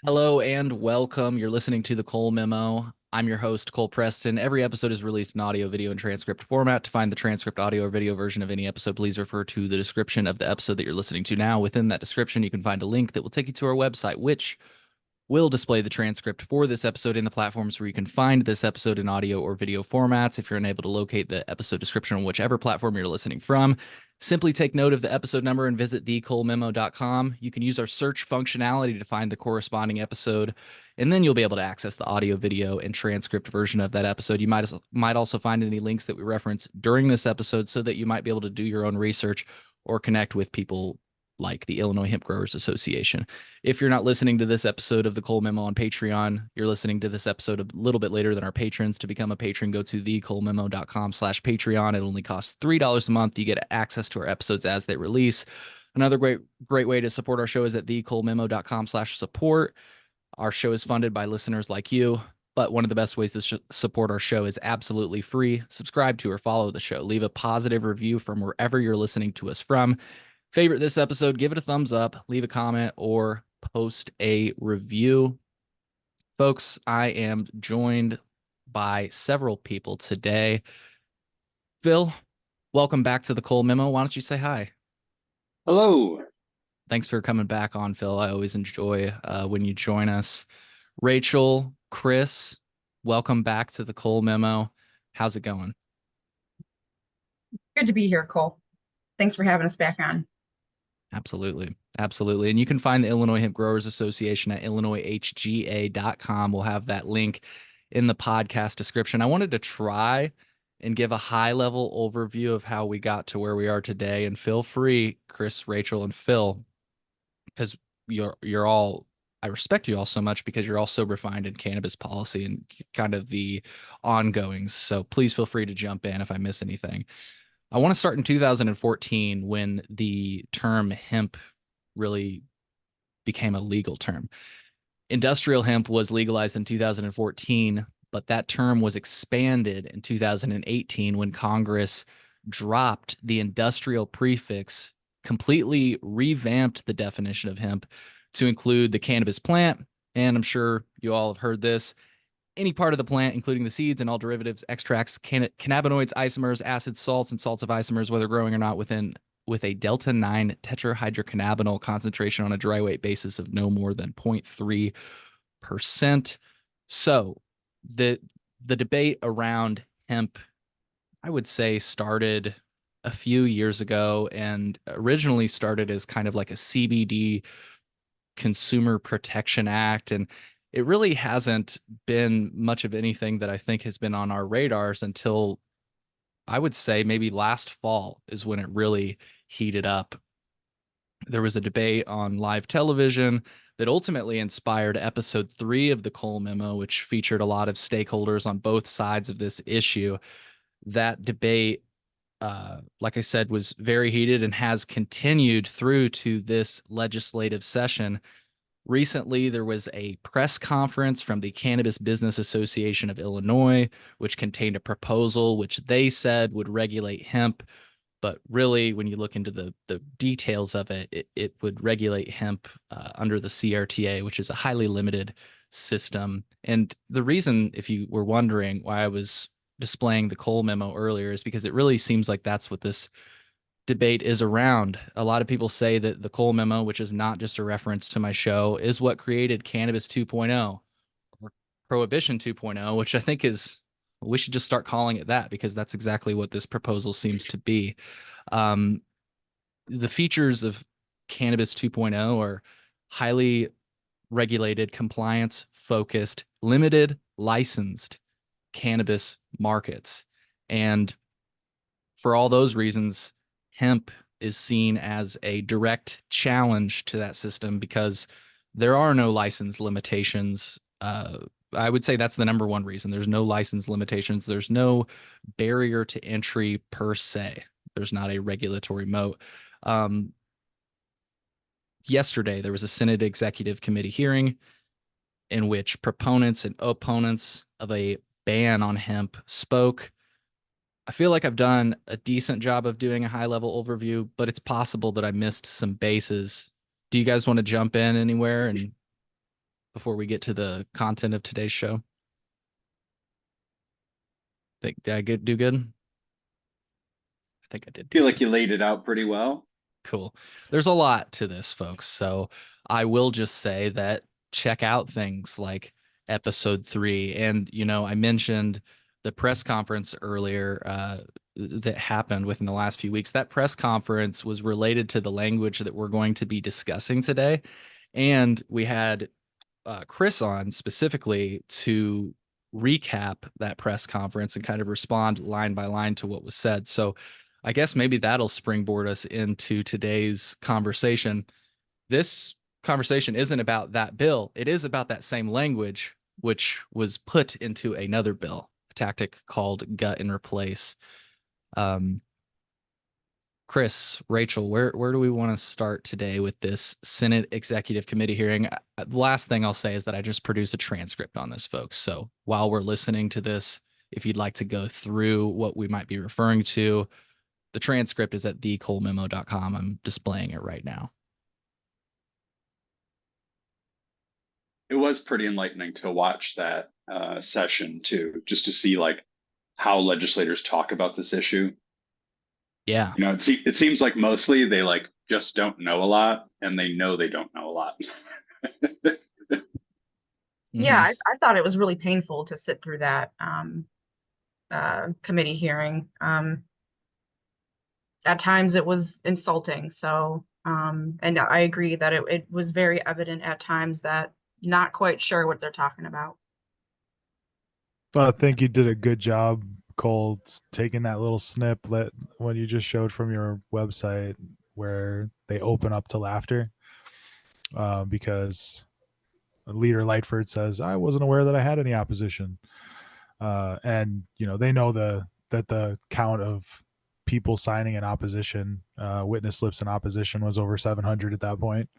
Hello and welcome. You're listening to the Cole Memo. I'm your host, Cole Preston. Every episode is released in audio, video, and transcript format. To find the transcript, audio, or video version of any episode, please refer to the description of the episode that you're listening to now. Within that description, you can find a link that will take you to our website, which will display the transcript for this episode in the platforms where you can find this episode in audio or video formats. If you're unable to locate the episode description on whichever platform you're listening from, simply take note of the episode number and visit thecolememo.com. You can use our search functionality to find the corresponding episode, and then you'll be able to access the audio, video, and transcript version of that episode. You might also find any links that we reference during this episode so that you might be able to do your own research or connect with people like the Illinois Hemp Growers Association. If you're not listening to this episode of the Cole Memo on Patreon, you're listening to this episode a little bit later than our patrons. To become a patron, go to thecolememo.com/Patreon. It only costs $3 a month. You get access to our episodes as they release. Another great way to support our show is at thecolememo.com/support. Our show is funded by listeners like you, but one of the best ways to support our show is absolutely free. Subscribe to or follow the show. Leave a positive review from wherever you're listening to us from. Favorite this episode, give it a thumbs up, leave a comment, or post a review. Folks, I am joined by several people today. Phil, welcome back to the Cole Memo. Why don't you say hi? Hello. Thanks for coming back on, Phil. I always enjoy when you join us. Rachel, Chris, welcome back to the Cole Memo. How's it going? Good to be here, Cole. Thanks for having us back on. Absolutely. Absolutely. And you can find the Illinois Hemp Growers Association at IllinoisHGA.com. We'll have that link in the podcast description. I wanted to try and give a high level overview of how we got to where we are today. And feel free, Chris, Rachel, and Phil, because you're all, I respect you all so much because you're all so refined in cannabis policy and kind of the ongoings. So please feel free to jump in if I miss anything. I want to start in 2014 when the term hemp really became a legal term. Industrial hemp was legalized in 2014, but that term was expanded in 2018 when Congress dropped the industrial prefix, completely revamped the definition of hemp to include the cannabis plant. And I'm sure you all have heard this, any part of the plant, including the seeds and all derivatives, extracts, cannabinoids, isomers, acids, salts, and salts of isomers, whether growing or not with a delta-9 tetrahydrocannabinol concentration on a dry weight basis of no more than 0.3%. So the debate around hemp, I would say, started a few years ago and originally started as kind of like a CBD Consumer Protection Act. And it really hasn't been much of anything that I think has been on our radars until I would say maybe last fall is when it really heated up. There was a debate on live television that ultimately inspired episode 3 of the Cole Memo, which featured a lot of stakeholders on both sides of this issue. That debate, like I said, was very heated and has continued through to this legislative session. Recently, there was a press conference from the Cannabis Business Association of Illinois, which contained a proposal which they said would regulate hemp. But really, when you look into the details of it, it would regulate hemp under the CRTA, which is a highly limited system. And the reason, if you were wondering why I was displaying the Cole Memo earlier, is because it really seems like that's what this debate is around. A lot of people say that the Cole Memo, which is not just a reference to my show, is what created Cannabis 2.0 or Prohibition 2.0, which I think is, we should just start calling it that because that's exactly what this proposal seems to be. The features of Cannabis 2.0 are highly regulated, compliance focused, limited, licensed cannabis markets. And for all those reasons, hemp is seen as a direct challenge to that system because there are no license limitations. I would say that's the number one reason. There's no license limitations. There's no barrier to entry per se. There's not a regulatory moat. Yesterday, there was a Senate Executive Committee hearing in which proponents and opponents of a ban on hemp spoke. I feel like I've done a decent job of doing a high-level overview, but it's possible that I missed some bases. Do you guys want to jump in anywhere and before we get to the content of today's show? Did I do good? I think I did Feel like decent. you laid it out pretty well. Cool. There's a lot to this, folks. So I will just say that check out things like episode 3. And, I mentioned the press conference earlier that happened within the last few weeks. That press conference was related to the language that we're going to be discussing today. And we had Chris on specifically to recap that press conference and kind of respond line by line to what was said. So I guess maybe that'll springboard us into today's conversation. This conversation isn't about that bill. It is about that same language, which was put into another bill, a tactic called gut and replace. Chris, Rachel, where do we want to start today with this Senate Executive Committee hearing? The last thing I'll say is that I just produced a transcript on this, folks. So while we're listening to this, if you'd like to go through what we might be referring to, the transcript is at thecolememo.com. I'm displaying it right now. It was pretty enlightening to watch that session too, just to see like how legislators talk about this issue. Yeah. It seems like mostly they like just don't know a lot, and they know they don't know a lot. Yeah, I thought it was really painful to sit through that committee hearing. At times it was insulting. So, and I agree that it was very evident at times that not quite sure what they're talking about. I think you did a good job, Cole, taking that little snip that when you just showed from your website where they open up to laughter, because Leader Lightford says, "I wasn't aware that I had any opposition," and they know that the count of people signing in opposition, witness slips in opposition, was over 700 at that point.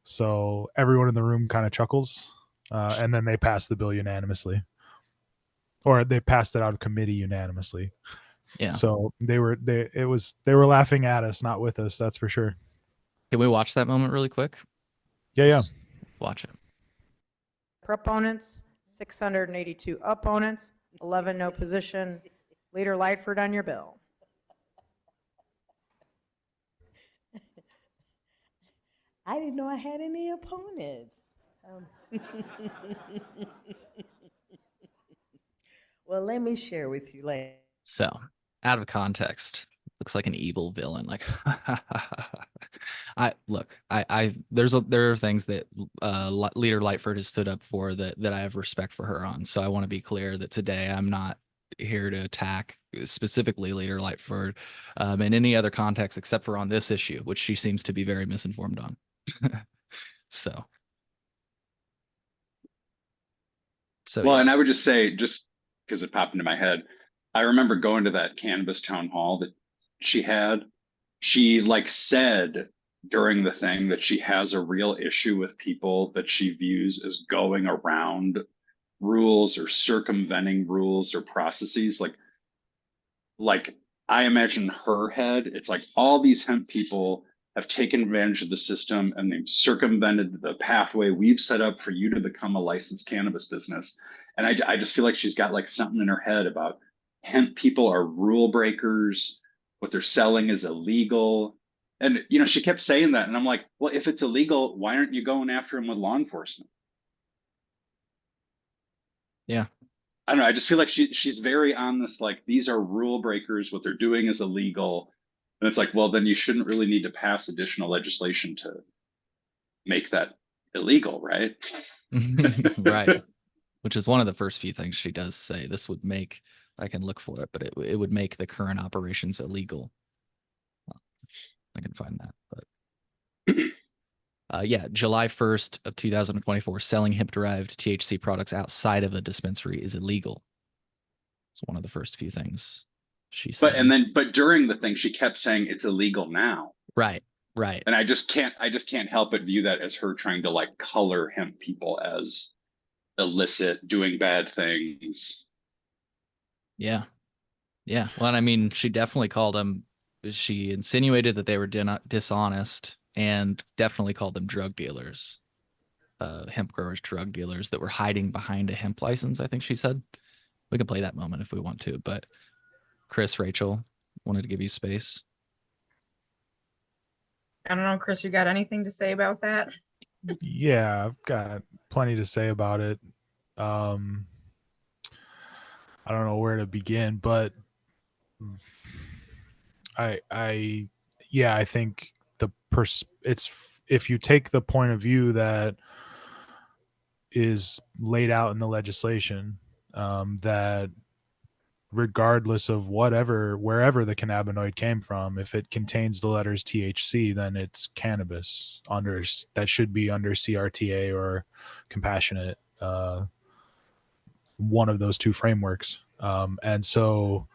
So everyone in the room kind of chuckles, and then they pass the bill unanimously. Or they passed it out of committee unanimously. Yeah. So they were laughing at us, not with us. That's for sure. Can we watch that moment really quick? Yeah. Just watch it. Proponents, 682 opponents, 11 no position. Leader Lightford on your bill. I didn't know I had any opponents. Well, let me share with you later. So, out of context, looks like an evil villain. Like, there are things that Leader Lightford has stood up for that I have respect for her on. So I want to be clear that today I'm not here to attack specifically Leader Lightford in any other context except for on this issue, which she seems to be very misinformed on. So Well, yeah. and I would just say, just because it popped into my head, I remember going to that cannabis town hall that she had. She like said during the thing that she has a real issue with people that she views as going around rules or circumventing rules or processes. Like I imagine her head, it's like all these hemp people have taken advantage of the system and they've circumvented the pathway we've set up for you to become a licensed cannabis business. And I just feel like she's got like something in her head about hemp people are rule breakers. What they're selling is illegal. And, she kept saying that. And I'm like, well, if it's illegal, why aren't you going after him with law enforcement? Yeah. I don't know. I just feel like she's very on this, like, these are rule breakers. What they're doing is illegal. And it's like, well, then you shouldn't really need to pass additional legislation to make that illegal, right? Right. Which is one of the first few things she does say. This would make, I can look for it, but it would make the current operations illegal. I can find that, but yeah, July 1st of 2024, selling hemp-derived THC products outside of a dispensary is illegal. It's one of the first few things she said. But during the thing, she kept saying it's illegal now. Right. And I just can't help but view that as her trying to like color hemp people as illicit, doing bad things. Yeah. Well, and I mean, she definitely called them, she insinuated that they were dishonest and definitely called them drug dealers. hemp growers, drug dealers that were hiding behind a hemp license, I think she said. We can play that moment if we want to, but Chris, Rachel, wanted to give you space. I don't know, Chris, you got anything to say about that? Yeah, I've got plenty to say about it. Um, I don't know where to begin, but I think if you take the point of view that is laid out in the legislation, that regardless of wherever the cannabinoid came from, if it contains the letters THC, then it's cannabis that should be under CRTA or compassionate, one of those two frameworks. And so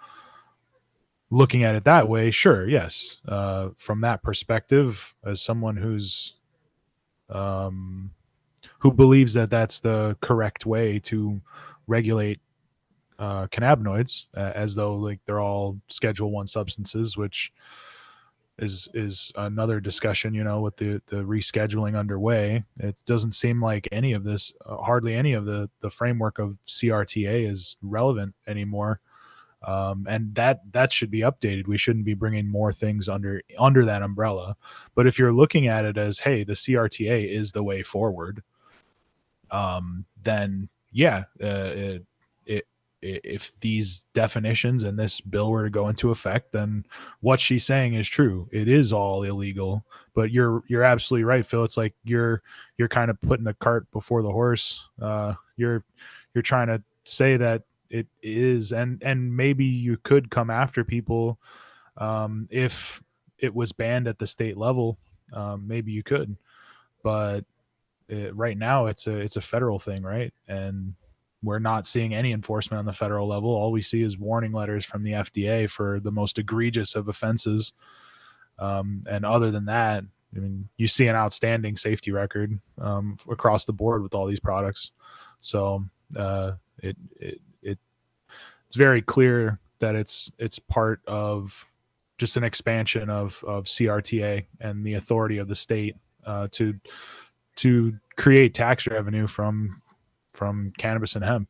looking at it that way, sure, yes. From that perspective, as someone who believes that that's the correct way to regulate cannabinoids, as though like they're all Schedule 1 substances, which is another discussion, with the rescheduling underway. It doesn't seem like any of this, hardly any of the framework of CRTA is relevant anymore. And that should be updated. We shouldn't be bringing more things under that umbrella. But if you're looking at it as, hey, the CRTA is the way forward, then yeah, if these definitions and this bill were to go into effect, then what she's saying is true. It is all illegal. But you're absolutely right, Phil. It's like you're kind of putting the cart before the horse. You're trying to say that it is, and maybe you could come after people if it was banned at the state level. Maybe you could, but right now it's a federal thing, right? And we're not seeing any enforcement on the federal level. All we see is warning letters from the FDA for the most egregious of offenses. And other than that, I mean, you see an outstanding safety record across the board with all these products. So it's very clear that it's part of just an expansion of CRTA and the authority of the state to create tax revenue from cannabis and hemp.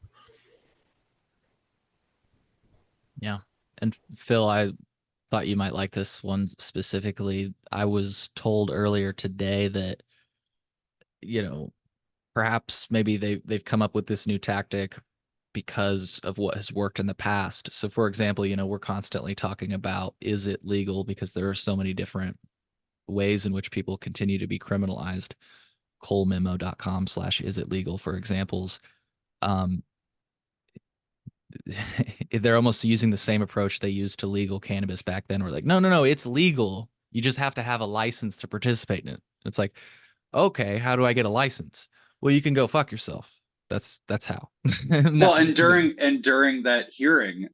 Yeah. And Phil, I thought you might like this one specifically. I was told earlier today that, perhaps maybe they've come up with this new tactic because of what has worked in the past. So for example, we're constantly talking about, is it legal? Because there are so many different ways in which people continue to be criminalized. colememo.com/is it legal for examples. They're almost using the same approach they used to legal cannabis back then. We're like, no, it's legal. You just have to have a license to participate in it. It's like, okay, how do I get a license? Well, you can go fuck yourself. That's how. Well, and during that hearing,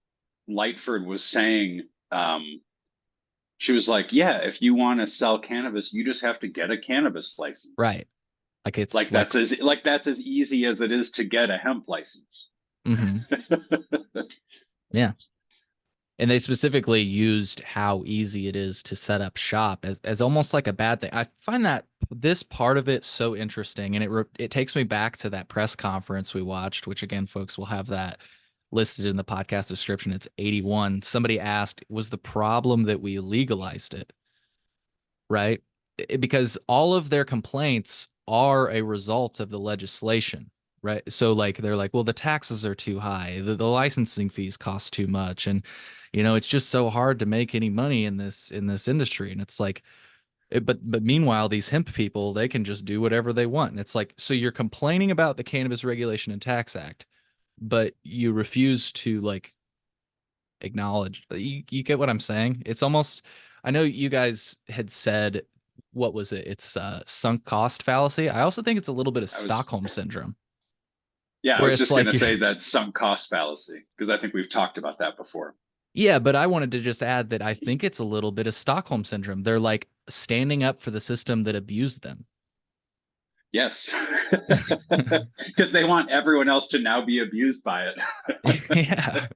Lightford was saying, she was like, yeah, if you want to sell cannabis, you just have to get a cannabis license. Right. Like it's like that's as easy as it is to get a hemp license. Mm-hmm. Yeah. And they specifically used how easy it is to set up shop as almost like a bad thing. I find that this part of it so interesting, and it takes me back to that press conference we watched, which again, folks, will have that listed in the podcast description. It's 81. Somebody asked, was the problem that we legalized it? Right? Because all of their complaints are a result of the legislation. Right. So like they're like, well, the taxes are too high. The licensing fees cost too much. And, it's just so hard to make any money in this industry. And it's like, but meanwhile, these hemp people, they can just do whatever they want. And it's like, so you're complaining about the Cannabis Regulation and Tax Act, but you refuse to like acknowledge. You get what I'm saying? It's almost, I know you guys had said, what was it? It's sunk cost fallacy. I also think it's a little bit of Stockholm syndrome. Yeah, I was just going to say that sunk cost fallacy, because I think we've talked about that before. Yeah, but I wanted to just add that I think it's a little bit of Stockholm syndrome. They're like standing up for the system that abused them. Yes, because they want everyone else to now be abused by it. Yeah.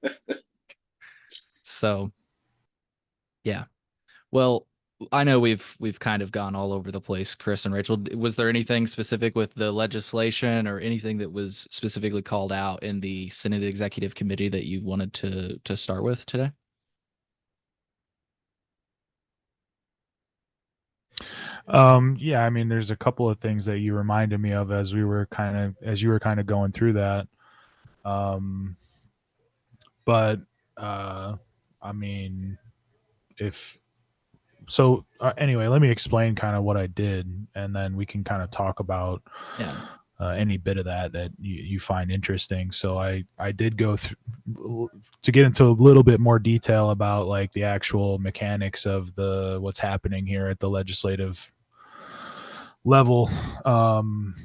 So, yeah. Well, I know we've kind of gone all over the place, Chris and Rachel. Was there anything specific with the legislation or anything that was specifically called out in the Senate Executive Committee that you wanted to start with today? Yeah, I mean, there's a couple of things that you reminded me of as you were kind of going through that. Um, but I mean, if so, anyway, let me explain kind of what I did, and then we can kind of talk about Yeah. any bit of that you find interesting. So I did go through to get into a little bit more detail about like the actual mechanics of the what's happening here at the legislative level. An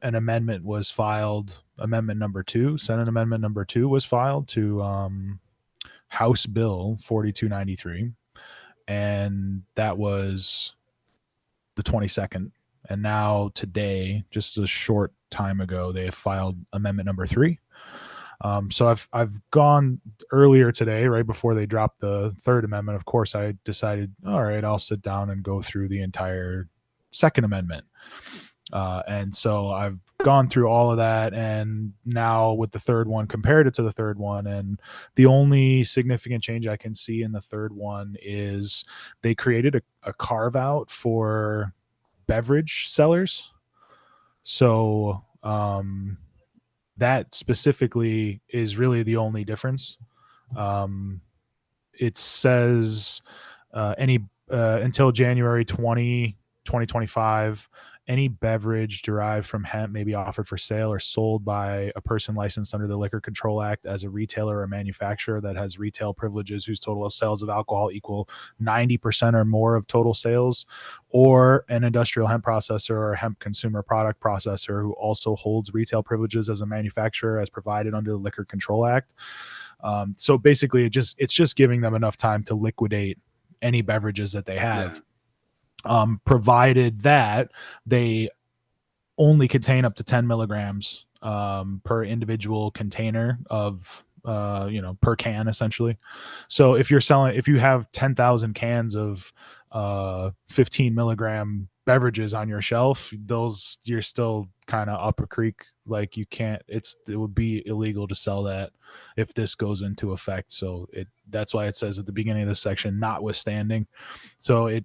amendment was filed. Amendment number 2, Senate Amendment number 2, was filed to House Bill 4293, and that was the 22nd. And now today, just a short time ago, they have filed Amendment number 3. So I've gone earlier today, right before they dropped the third amendment. Of course, I decided, all right, I'll sit down and go through the entire Second Amendment. And so I've gone through all of that, and now with the third one, compared it to the third one, and the only significant change I can see in the third one is they created a carve out for beverage sellers. So that specifically is really the only difference. It says any until January 2025, any beverage derived from hemp may be offered for sale or sold by a person licensed under the Liquor Control Act as a retailer or manufacturer that has retail privileges whose total sales of alcohol equal 90% or more of total sales, or an industrial hemp processor or hemp consumer product processor who also holds retail privileges as a manufacturer as provided under the Liquor Control Act. So basically, it's just giving them enough time to liquidate any beverages that they have. Provided that they only contain up to 10 milligrams per individual container of per can, essentially. So if you have 10,000 cans of 15 milligram beverages on your shelf, those, you're still kind of up a creek. Like it would be illegal to sell that if this goes into effect. So that's why it says at the beginning of this section, notwithstanding. So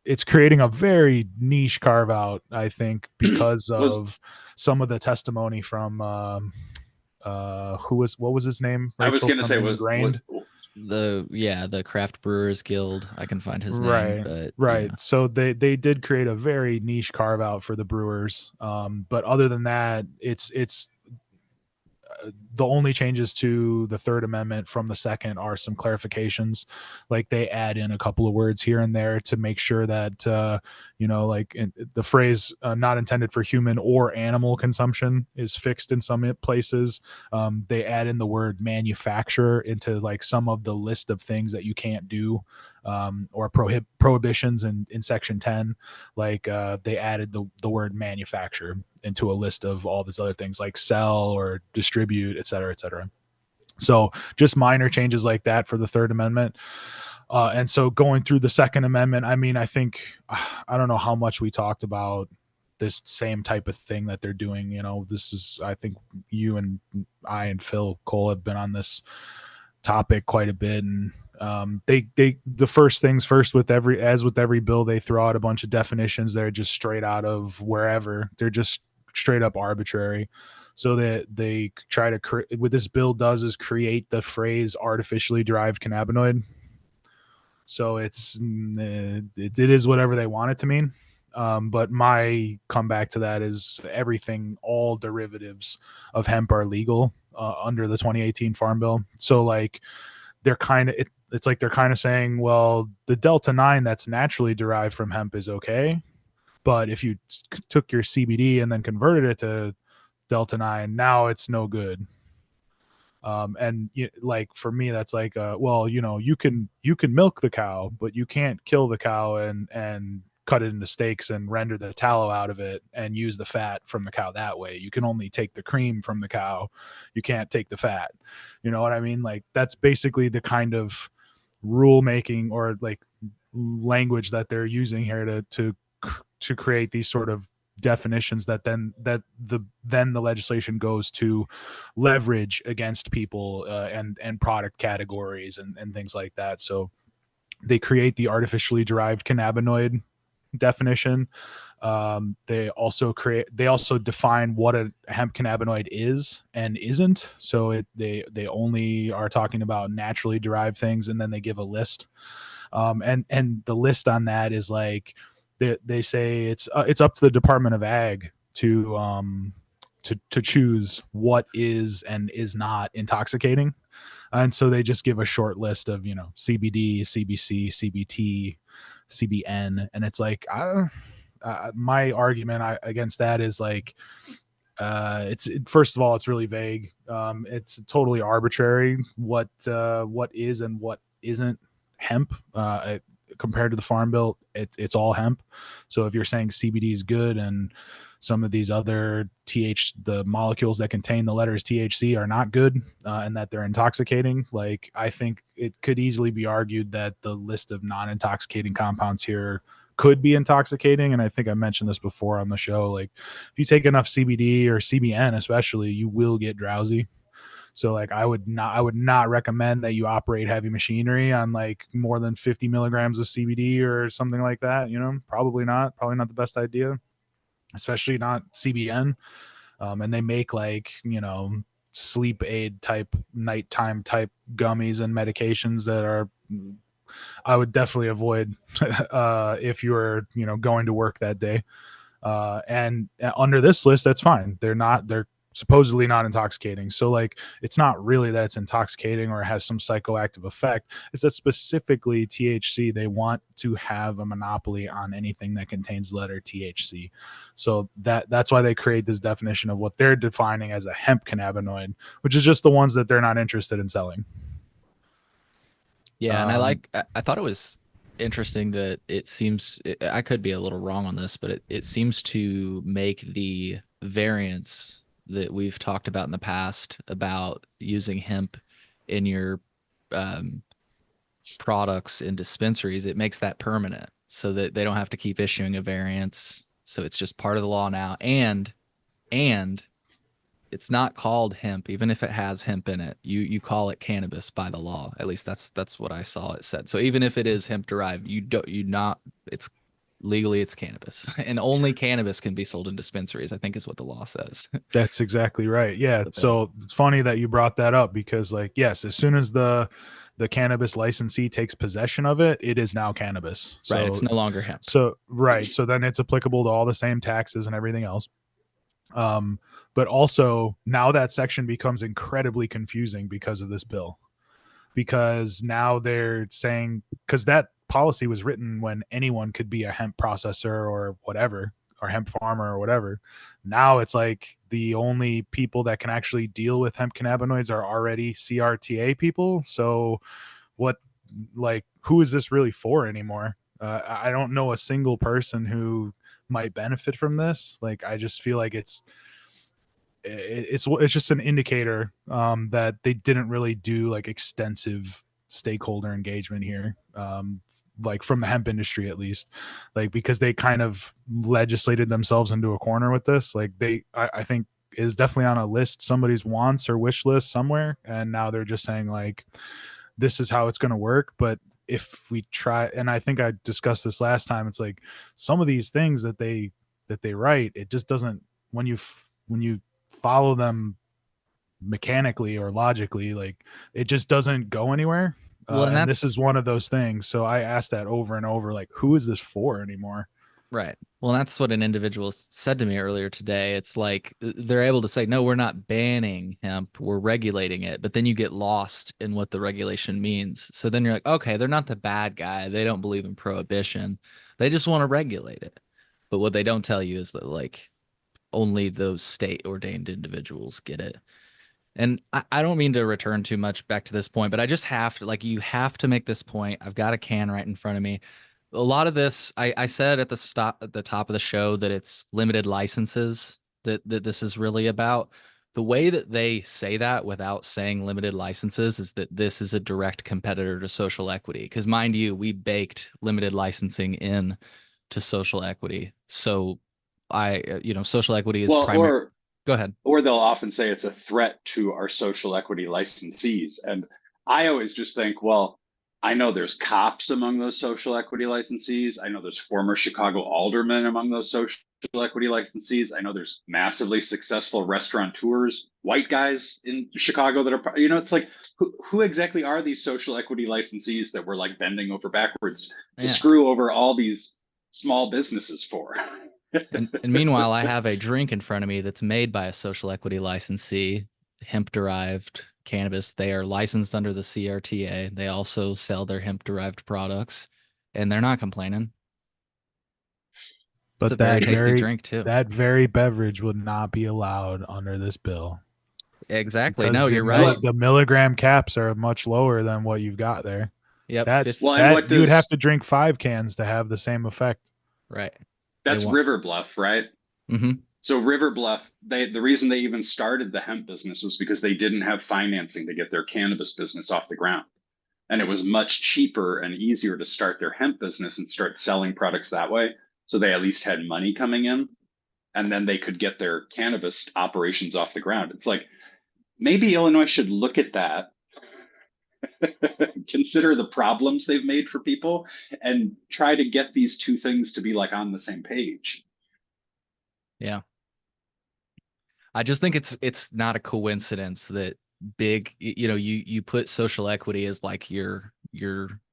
it's creating a very niche carve out, I think, because of some of the testimony from what was his name? I was Rachel, going to from say Ingrained. The Craft Brewers Guild. I can find his name, Right, but right. yeah. So they did create a very niche carve out for the brewers. But other than that, it's the only changes to the third amendment from the second are some clarifications. Like they add in a couple of words here and there to make sure that like the phrase not intended for human or animal consumption is fixed in some places. They add in the word manufacturer into like some of the list of things that you can't do, or prohibitions in section 10. Like they added the word manufacture into a list of all these other things like sell or distribute, et cetera, et cetera. So just minor changes like that for the third amendment. And so going through the second amendment, I mean, I think, I don't know how much we talked about this same type of thing that they're doing. This is, I think you and I and Phil Cole have been on this topic quite a bit. And the first things first, with every bill, they throw out a bunch of definitions. They're just straight out of wherever. They're just straight up arbitrary. So that they try to what this bill does is create the phrase artificially derived cannabinoid. So it is whatever they want it to mean. But my comeback to that is all derivatives of hemp are legal under the 2018 Farm Bill. So like they're kind of it's like they're kind of saying, well, the Delta 9 that's naturally derived from hemp is okay, but if you took your CBD and then converted it to Delta 9, now it's no good. And like for me, that's like, well, you can milk the cow, but you can't kill the cow and cut it into steaks and render the tallow out of it and use the fat from the cow that way. You can only take the cream from the cow. You can't take the fat. You know what I mean? Like that's basically the kind of rule making or like language that they're using here to create these sort of definitions that then the legislation goes to leverage against people and product categories and things like that. So they create the artificially derived cannabinoid definition. They also define what a hemp cannabinoid is and isn't. So they only are talking about naturally derived things, and then they give a list. And the list on that is like they say it's up to the Department of Ag to choose what is and is not intoxicating. And so they just give a short list of, CBD, CBC, CBT, CBN. And it's like, my argument against that is like, first of all, it's really vague. It's totally arbitrary what is and what isn't hemp. Compared to the Farm Bill, it's all hemp. So if you're saying CBD is good and some of these other the molecules that contain the letters THC are not good, and that they're intoxicating, like, I think it could easily be argued that the list of non-intoxicating compounds here could be intoxicating. And I think I mentioned this before on the show. Like, if you take enough CBD or CBN, especially, you will get drowsy. So like, I would not recommend that you operate heavy machinery on like more than 50 milligrams of CBD or something like that. Probably not the best idea, especially not CBN. And they make like, sleep aid type, nighttime type gummies and medications that are, I would definitely avoid if you're, going to work that day. And under this list, that's fine. They're supposedly not intoxicating. So like, it's not really that it's intoxicating or has some psychoactive effect. It's that specifically THC, they want to have a monopoly on anything that contains the letter THC. So that's why they create this definition of what they're defining as a hemp cannabinoid, which is just the ones that they're not interested in selling. Yeah, and I thought it was interesting that it seems, I could be a little wrong on this, but it seems to make the variants that we've talked about in the past about using hemp in your products in dispensaries, it makes that permanent so that they don't have to keep issuing a variance. So it's just part of the law now. And it's not called hemp, even if it has hemp in it. You call it cannabis by the law. At least that's what I saw it said. So even if it is hemp derived, it's legally it's cannabis, and only cannabis can be sold in dispensaries, I think is what the law says. That's exactly right. Yeah. So it's funny that you brought that up, because like, yes, as soon as the cannabis licensee takes possession of it, it is now cannabis. So, right. It's no longer hemp. So, right. So then it's applicable to all the same taxes and everything else. But also now that section becomes incredibly confusing because of this bill, because now they're saying, because that policy was written when anyone could be a hemp processor or whatever, or hemp farmer or whatever. Now it's like the only people that can actually deal with hemp cannabinoids are already CRTA people. So who is this really for anymore? I don't know a single person who might benefit from this. Like, I just feel like it's just an indicator that they didn't really do like extensive stakeholder engagement here, like from the hemp industry at least, like, because they kind of legislated themselves into a corner with this. Like, I think is definitely on a list, somebody's wants or wish list somewhere, and now they're just saying like, this is how it's going to work. But if we try, and I think I discussed this last time, it's like some of these things that they write, it just doesn't, when you follow them mechanically or logically, like, it just doesn't go anywhere. Well, and this is one of those things. So I asked that over and over, like, who is this for anymore? Right. Well, that's what an individual said to me earlier today. It's like they're able to say, no, we're not banning hemp, we're regulating it. But then you get lost in what the regulation means. So then you're like, okay, they're not the bad guy. They don't believe in prohibition. They just want to regulate it. But what they don't tell you is that, like, only those state ordained individuals get it. And I don't mean to return too much back to this point, but I just have to, like, you have to make this point. I've got a can right in front of me. A lot of this, I said at the top of the show that it's limited licenses that this is really about. the way that they say that without saying limited licenses is that this is a direct competitor to social equity. Because mind you, we baked limited licensing in to social equity. So social equity is Well, primary. Go ahead. or they'll often say it's a threat to our social equity licensees. And I always just think, well, I know there's cops among those social equity licensees. I know there's former Chicago aldermen among those social equity licensees. I know there's massively successful restaurateurs, white guys in Chicago that are, it's like, who exactly are these social equity licensees that we're like bending over backwards to Yeah. screw over all these small businesses for? And meanwhile, I have a drink in front of me that's made by a social equity licensee, hemp-derived cannabis. They are licensed under the CRTA. They also sell their hemp-derived products, and they're not complaining. It's a But very tasty drink too. that very beverage would not be allowed under this bill. Exactly. Because No, you're right. The milligram caps are much lower than what you've got there. Yep. Well, and you would have to drink 5 cans to have the same effect. Right. That's River Bluff, right? Mm-hmm. So River Bluff, the reason they even started the hemp business was because they didn't have financing to get their cannabis business off the ground. And it was much cheaper and easier to start their hemp business and start selling products that way. So they at least had money coming in, and then they could get their cannabis operations off the ground. It's like, maybe Illinois should look at that, consider the problems they've made for people, and try to get these two things to be like on the same page. Yeah. I just think it's not a coincidence that you put social equity as like your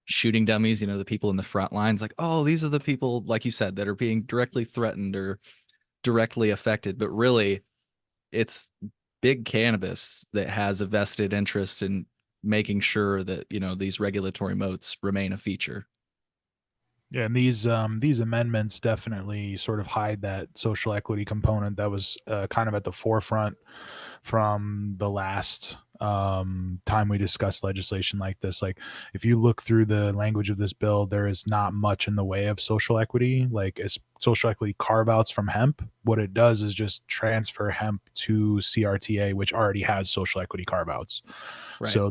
shooting dummies, the people in the front lines, like, oh, these are the people, like you said, that are being directly threatened or directly affected. But really, it's big cannabis that has a vested interest in making sure that, these regulatory moats remain a feature. Yeah, and these amendments definitely sort of hide that social equity component that was kind of at the forefront from the last time we discussed legislation like this. Like, if you look through the language of this bill, there is not much in the way of social equity, like as social equity carve outs from hemp. What it does is just transfer hemp to CRTA, which already has social equity carve outs. Right. So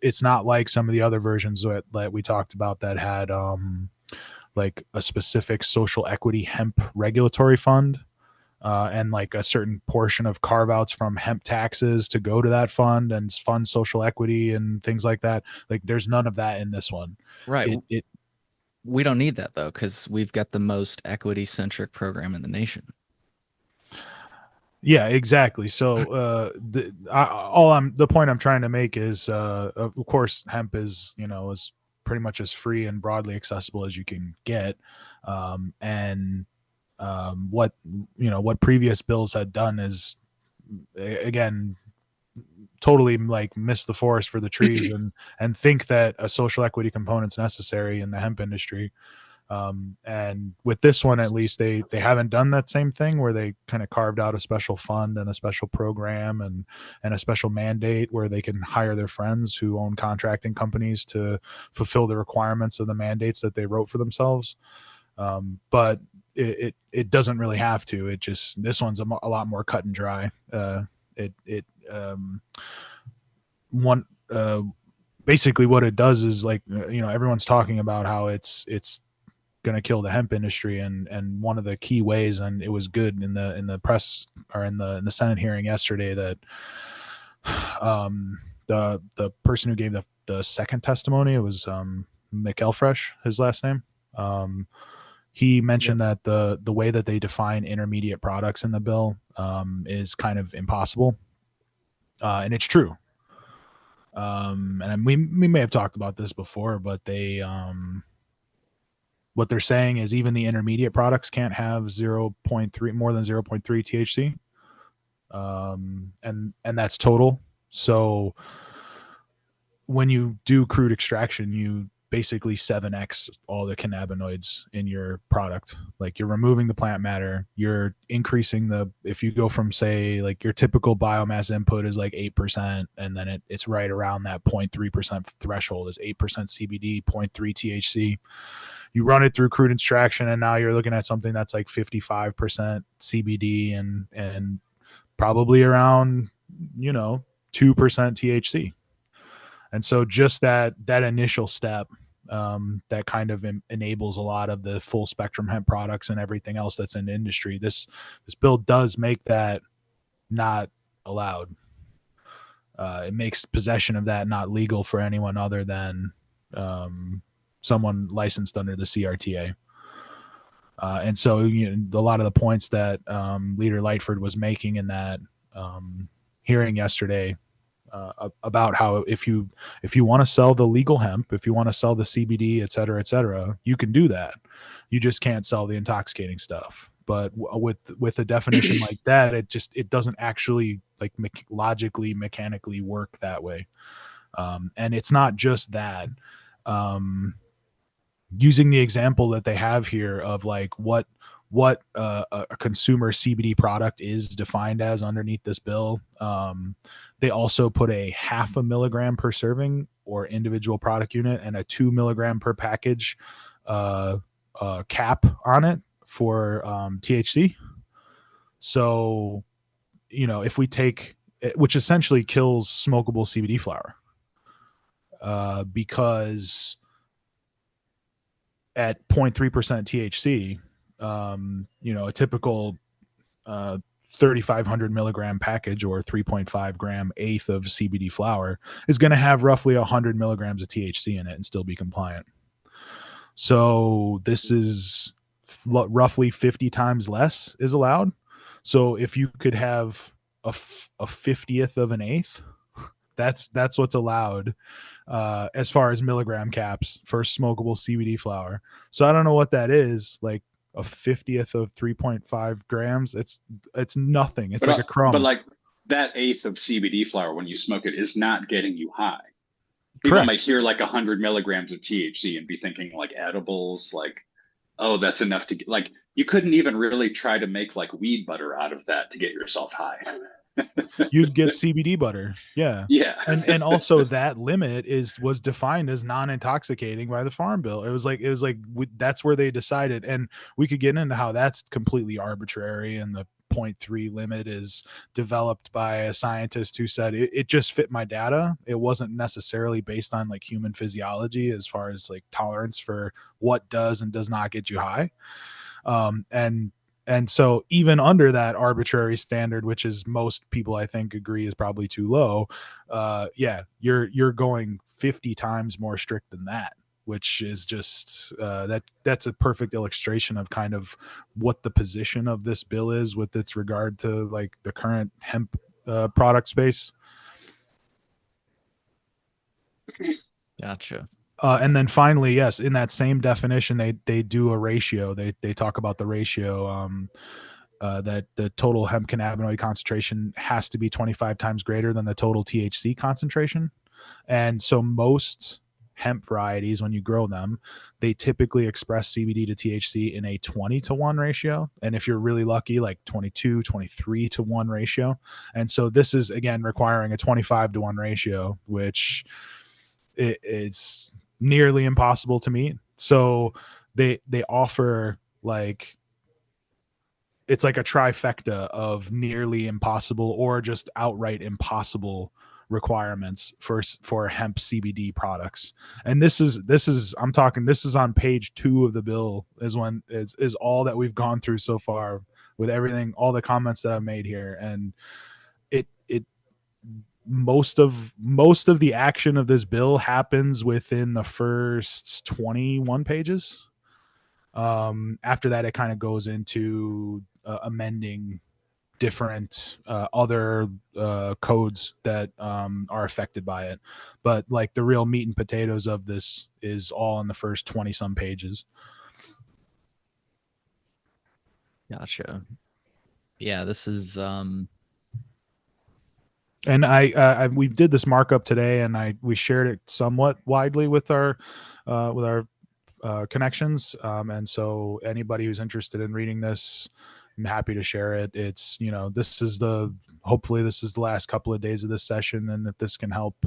it's not like some of the other versions that we talked about that had like a specific social equity hemp regulatory fund, and like a certain portion of carve outs from hemp taxes to go to that fund and fund social equity and things like that. Like, there's none of that in this one. Right. We don't need that though, because we've got the most equity centric program in the nation. Yeah, exactly. So the point I'm trying to make is, of course, hemp is is pretty much as free and broadly accessible as you can get, and what previous bills had done is, again, totally like miss the forest for the trees and think that a social equity component is necessary in the hemp industry. And with this one, at least they haven't done that same thing where they kind of carved out a special fund and a special program and a special mandate where they can hire their friends who own contracting companies to fulfill the requirements of the mandates that they wrote for themselves. But it doesn't really have to. It just, this one's a lot more cut and dry. Basically what it does is, like, everyone's talking about how it's going to kill the hemp industry, and one of the key ways, and it was good in the press or in the Senate hearing yesterday, that the person who gave the second testimony, it was McElfresh, his last name. He mentioned that the way that they define intermediate products in the bill is kind of impossible, and it's true. And we may have talked about this before, but they what they're saying is even the intermediate products can't have 0.3 more than 0.3 THC, and that's total. So when you do crude extraction, you basically 7x all the cannabinoids in your product. Like, you're removing the plant matter, you're increasing if you go from, say, like your typical biomass input is like 8%, and then it's right around that 0.3% threshold is 8% CBD, 0.3 THC. You run it through crude extraction, and now you're looking at something that's like 55% CBD and probably around 2% THC. And so just that initial step, that kind of enables a lot of the full spectrum hemp products and everything else that's in the industry. This bill does make that not allowed. It makes possession of that not legal for anyone other than someone licensed under the CRTA. And so a lot of the points that Leader Lightford was making in that hearing yesterday about how if you want to sell the legal hemp, if you want to sell the CBD, et cetera, you can do that. You just can't sell the intoxicating stuff. But with a definition like that, it doesn't actually like logically, mechanically work that way. And it's not just that. Using the example that they have here of like what a consumer CBD product is defined as underneath this bill. They also put a 0.5 milligram per serving or individual product unit and a 2 milligram per package cap on it for THC. So, if we take, which essentially kills smokable CBD flower, because at 0.3% THC, a typical 3,500 milligram package or 3.5 gram eighth of CBD flower is going to have roughly 100 milligrams of THC in it and still be compliant. So this is roughly 50 times less is allowed. So if you could have a 50th of an eighth, that's what's allowed as far as milligram caps for smokable CBD flower. So I don't know what that is, like a 50th of 3.5 grams. It's nothing. It's like a crumb. But like that eighth of CBD flower, when you smoke it, is not getting you high. People Correct. might hear like 100 milligrams of THC and be thinking like edibles, like, oh, that's enough to get, like, you couldn't even really try to make like weed butter out of that to get yourself high. You'd get CBD butter. Yeah. Yeah. And also that limit was defined as non-intoxicating by the Farm Bill. It was like that's where they decided, and we could get into how that's completely arbitrary, and the 0.3 limit is developed by a scientist who said it just fit my data. It wasn't necessarily based on like human physiology as far as like tolerance for what does and does not get you high. And so even under that arbitrary standard, which is most people I think agree is probably too low, you're going 50 times more strict than that, which is just that's a perfect illustration of kind of what the position of this bill is with its regard to like the current hemp product space. Gotcha. And then finally, yes, in that same definition, they do a ratio. They talk about the ratio that the total hemp cannabinoid concentration has to be 25 times greater than the total THC concentration. And so most hemp varieties, when you grow them, they typically express CBD to THC in a 20-to-1 ratio. And if you're really lucky, like 22, 23-to-1 ratio. And so this is, again, requiring a 25-to-1 ratio, which it's nearly impossible to meet. So they offer like, it's like a trifecta of nearly impossible or just outright impossible requirements for hemp CBD products. And this is I'm talking, this is on page 2 of the bill is all that we've gone through so far with everything, all the comments that I've made here. And it most of the action of this bill happens within the first 21 pages. After that, it kind of goes into amending different other codes that are affected by it. But like the real meat and potatoes of this is all in the first 20 some pages. Gotcha. Yeah, this is and we did this markup today, and we shared it somewhat widely with our connections. And so anybody who's interested in reading this, I'm happy to share it. It's, hopefully this is the last couple of days of this session. And if this can help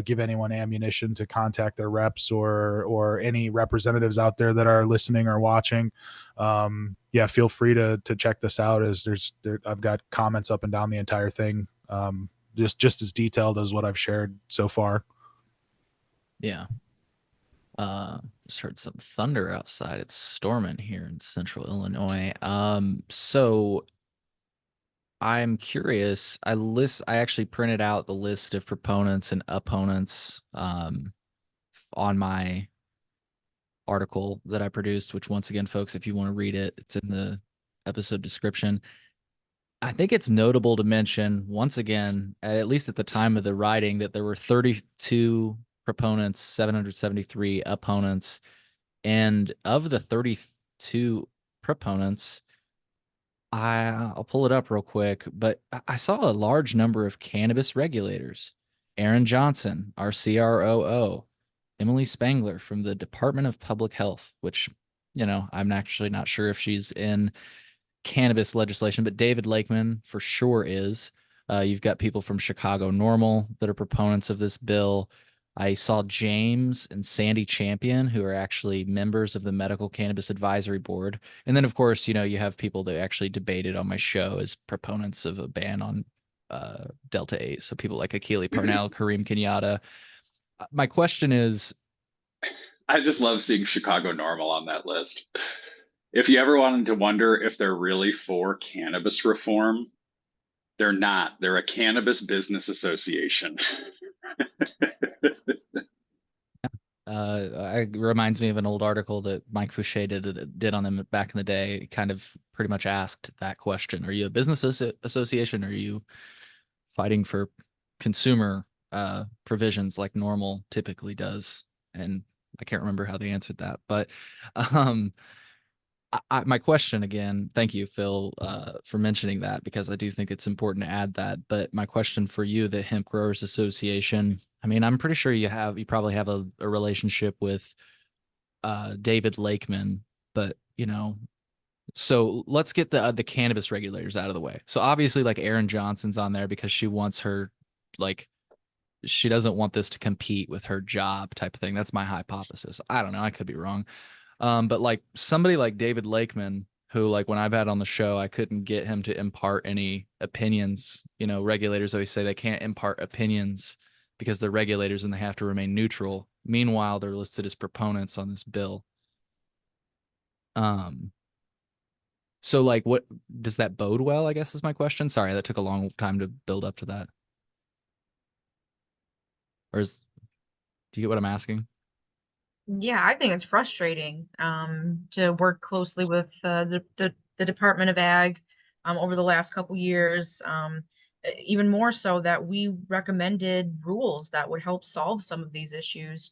give anyone ammunition to contact their reps or any representatives out there that are listening or watching. Yeah, feel free to check this out. As I've got comments up and down the entire thing, just as detailed as what I've shared so far. Yeah. Just heard some thunder outside. It's storming here in central Illinois. So I'm curious. I actually printed out the list of proponents and opponents on my article that I produced, which once again, folks, if you want to read it, it's in the episode description. I think it's notable to mention once again, at least at the time of the writing, that there were 32 proponents, 773 opponents, and of the 32 proponents, I'll pull it up real quick, but I saw a large number of cannabis regulators. Aaron Johnson, our CROO, Emily Spangler from the Department of Public Health, which, I'm actually not sure if she's in cannabis legislation, but David Lakeman for sure is. You've got people from Chicago Normal that are proponents of this bill. I saw James and Sandy Champion, who are actually members of the Medical Cannabis Advisory Board. And then, of course, you have people that actually debated on my show as proponents of a ban on Delta 8. So people like Akili Parnell, Kareem Kenyatta. My question is, I just love seeing Chicago Normal on that list. If you ever wanted to wonder if they're really for cannabis reform, they're not. They're a cannabis business association. It reminds me of an old article that Mike Fouché did on them back in the day. It kind of pretty much asked that question: Are you a business association? Or are you fighting for consumer provisions like Normal typically does? And I can't remember how they answered that, but my question again, thank you, Phil, for mentioning that, because I do think it's important to add that. But my question for you, the Hemp Growers Association, I mean, I'm pretty sure you probably have a relationship with David Lakeman, but so let's get the cannabis regulators out of the way. So obviously, like, Aaron Johnson's on there because she wants her, like, she doesn't want this to compete with her job type of thing. That's my hypothesis. I don't know. I could be wrong. But like somebody like David Lakeman, who, like, when I've had on the show, I couldn't get him to impart any opinions. Regulators always say they can't impart opinions because they're regulators and they have to remain neutral. Meanwhile, they're listed as proponents on this bill. So, like, what does that bode well, I guess, is my question. Sorry, that took a long time to build up to that. Do you get what I'm asking? Yeah, I think it's frustrating to work closely with the Department of Ag over the last couple years. Even more so that we recommended rules that would help solve some of these issues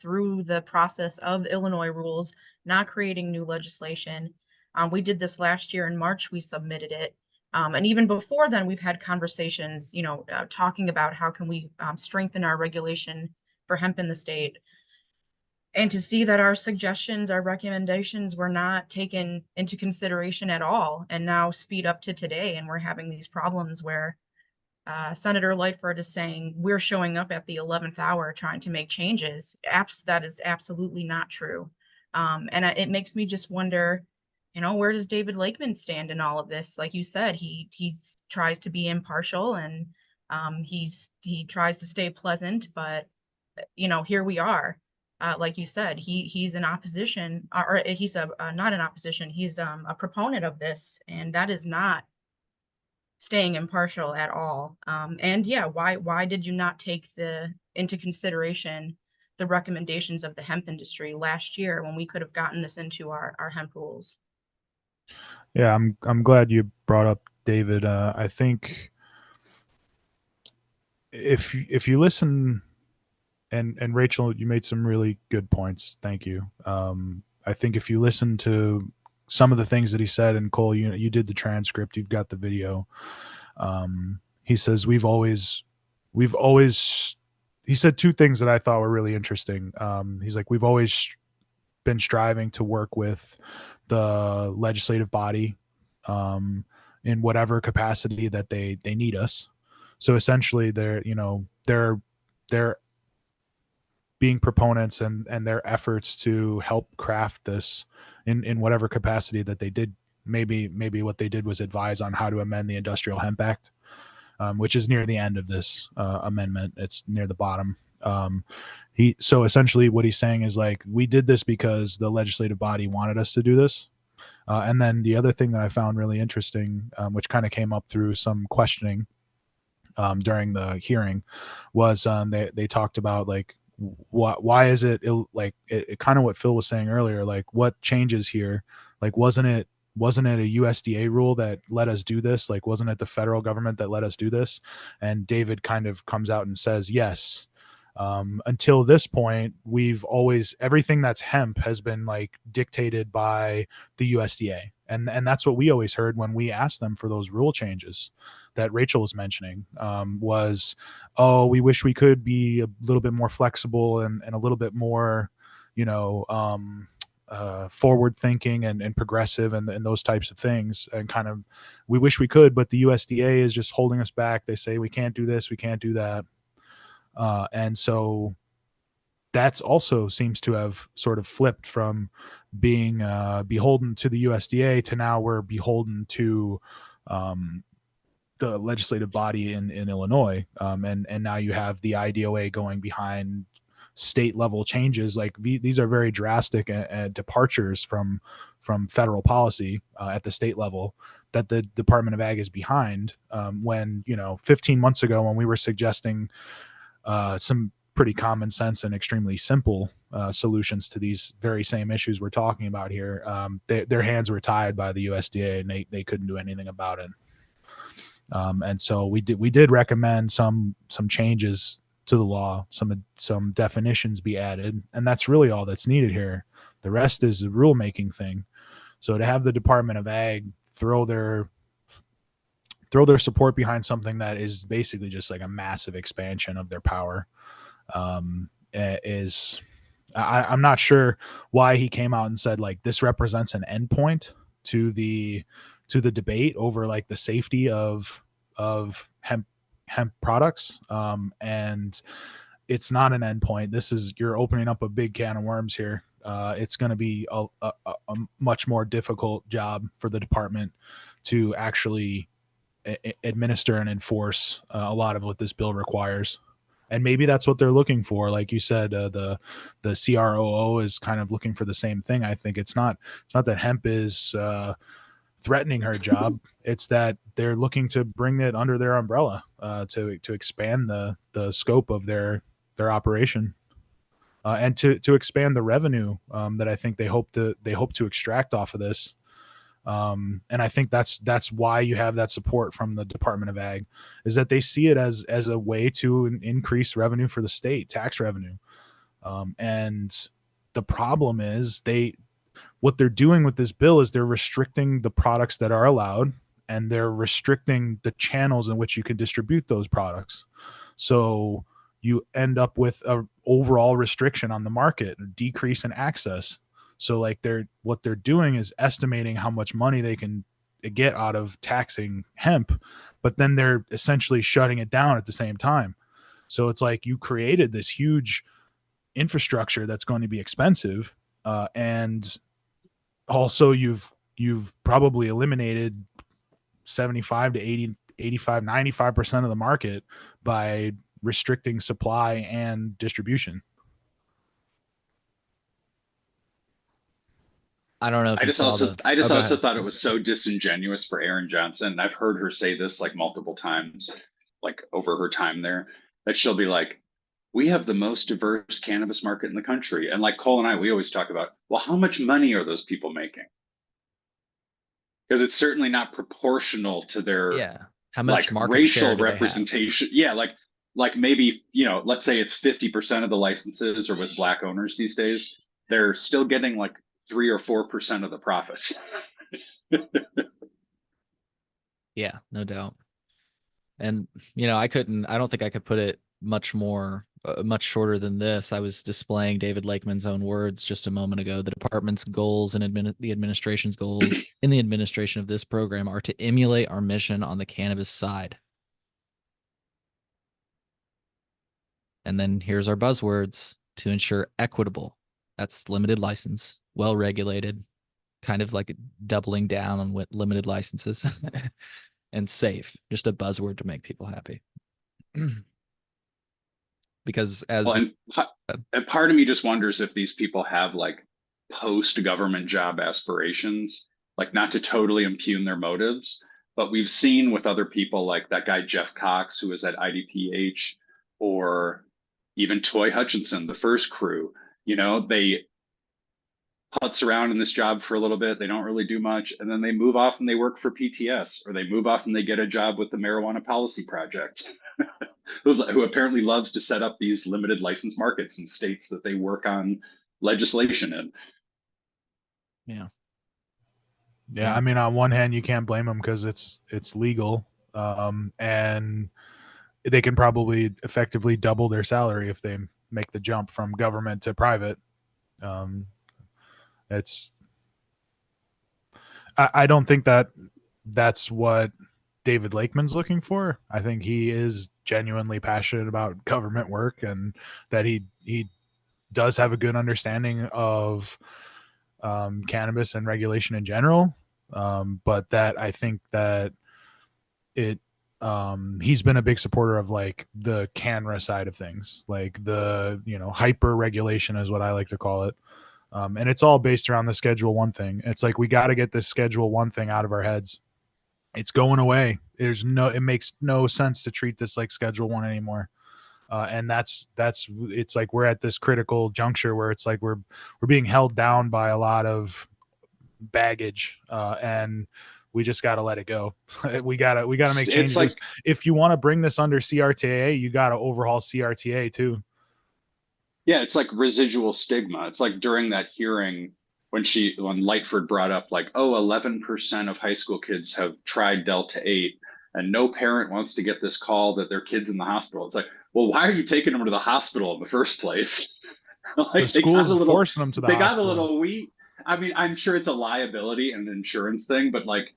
through the process of Illinois rules, not creating new legislation. We did this last year in March. We submitted it. And even before then, we've had conversations, talking about how can we strengthen our regulation for hemp in the state. And to see that our suggestions, our recommendations were not taken into consideration at all, and now speed up to today, and we're having these problems where Senator Lightfoot is saying we're showing up at the 11th hour trying to make changes. That is absolutely not true. And it makes me just wonder, where does David Lakeman stand in all of this? Like you said, he tries to be impartial, and he tries to stay pleasant, but here we are. Like you said, he's in opposition, or he's not in opposition. He's a proponent of this, and that is not staying impartial at all. And yeah, why did you not take into consideration the recommendations of the hemp industry last year when we could have gotten this into our hemp rules? Yeah, I'm glad you brought up David. I think if you listen, and Rachel, you made some really good points. Thank you. I think if you listen to some of the things that he said, and Cole, you did the transcript, you've got the video. He says he said two things that I thought were really interesting. He's like, we've always been striving to work with the legislative body in whatever capacity that they need us. So essentially, they're their being proponents and their efforts to help craft this in whatever capacity that they did. Maybe what they did was advise on how to amend the Industrial Hemp Act, which is near the end of this amendment. It's near the bottom. So essentially what he's saying is like, we did this because the legislative body wanted us to do this. And then the other thing that I found really interesting, which kind of came up through some questioning during the hearing, was they talked about like, why is it like it kind of what Phil was saying earlier, like what changes here? Like, wasn't it a USDA rule that let us do this? Like, wasn't it the federal government that let us do this? And David kind of comes out and says, yes. Until this point, we've always, everything that's hemp has been like dictated by the USDA. And that's what we always heard when we asked them for those rule changes that Rachel was mentioning, was, oh, we wish we could be a little bit more flexible and a little bit more, forward thinking and progressive and those types of things. And kind of, we wish we could, but the USDA is just holding us back. They say we can't do this, we can't do that. And so that's also seems to have sort of flipped from being beholden to the USDA to now we're beholden to the legislative body in Illinois. And now you have the IDOA going behind state level changes. Like these are very drastic departures from federal policy at the state level that the Department of Ag is behind. When 15 months ago, when we were suggesting some pretty common sense and extremely simple solutions to these very same issues we're talking about here, their hands were tied by the USDA and they couldn't do anything about it. And so we did recommend some changes to the law, some definitions be added, and that's really all that's needed here. The rest is a rulemaking thing. So to have the Department of Ag throw their support behind something that is basically just like a massive expansion of their power, I'm not sure why he came out and said like this represents an endpoint to the debate over like the safety of hemp products. And it's not an endpoint. You're opening up a big can of worms here. It's going to be a much more difficult job for the department to actually administer and enforce a lot of what this bill requires. And maybe that's what they're looking for. Like you said, the CROO is kind of looking for the same thing. I think it's not that hemp is threatening her job. It's that they're looking to bring it under their umbrella to expand the scope of their operation and to expand the revenue that I think they hope to extract off of this. And I think that's why you have that support from the Department of Ag, is that they see it as a way to increase revenue for the state, tax revenue. And the problem is what they're doing with this bill is they're restricting the products that are allowed, and they're restricting the channels in which you can distribute those products. So you end up with a overall restriction on the market, a decrease in access. So like what they're doing is estimating how much money they can get out of taxing hemp, but then they're essentially shutting it down at the same time. So it's like you created this huge infrastructure that's going to be expensive, and also you've probably eliminated 75 to 80, 85, 95% of the market by restricting supply and distribution. I don't know if I you just saw also the. I just Oh, go also ahead. thought it was so disingenuous for Aaron Johnson. I've heard her say this like multiple times, like over her time there, that she'll be like, we have the most diverse cannabis market in the country. And like Cole and I, we always talk about, well, how much money are those people making? Because it's certainly not proportional to their Yeah. How like much market share racial do they have? representation. Yeah, like maybe, let's say it's 50% of the licenses are with black owners these days. They're still getting like 3 or 4% of the profits. Yeah, no doubt. And I don't think I could put it much shorter than this. I was displaying David Lakeman's own words just a moment ago. The department's goals and the administration's goals in the administration of this program are to emulate our mission on the cannabis side. And then here's our buzzwords: to ensure equitable. That's limited license, well regulated, kind of like doubling down on what limited licenses, and safe. Just a buzzword to make people happy. Because Well, and part of me just wonders if these people have like post-government job aspirations, like not to totally impugn their motives, but we've seen with other people like that guy Jeff Cox, who was at IDPH, or even Toy Hutchinson, the first crew, they putz around in this job for a little bit, they don't really do much, and then they move off and they work for PTS, or they move off and they get a job with the Marijuana Policy Project. Who apparently loves to set up these limited license markets in states that they work on legislation in. Yeah, I mean, on one hand, you can't blame them because it's legal, and they can probably effectively double their salary if they make the jump from government to private. I don't think that's what David Lakeman's looking for. I think he is genuinely passionate about government work, and that he does have a good understanding of cannabis and regulation in general. But that I think that he's been a big supporter of like the CANRA side of things, like the hyper regulation is what I like to call it. And it's all based around the Schedule 1 thing. It's like we got to get this Schedule 1 thing out of our heads. It's going away. It makes no sense to treat this like Schedule 1 anymore. And it's like we're at this critical juncture where it's like we're being held down by a lot of baggage, and we just got to let it go. we got to make changes. Like, if you want to bring this under CRTA, you got to overhaul CRTA too. Yeah, it's like residual stigma. It's like during that hearing when Lightford brought up like, 11% of high school kids have tried Delta 8 and no parent wants to get this call that their kid's in the hospital. It's like, well, why are you taking them to the hospital in the first place? Like, the school's forcing them to the hospital. They got a little weak. I mean, I'm sure it's a liability and an insurance thing, but like,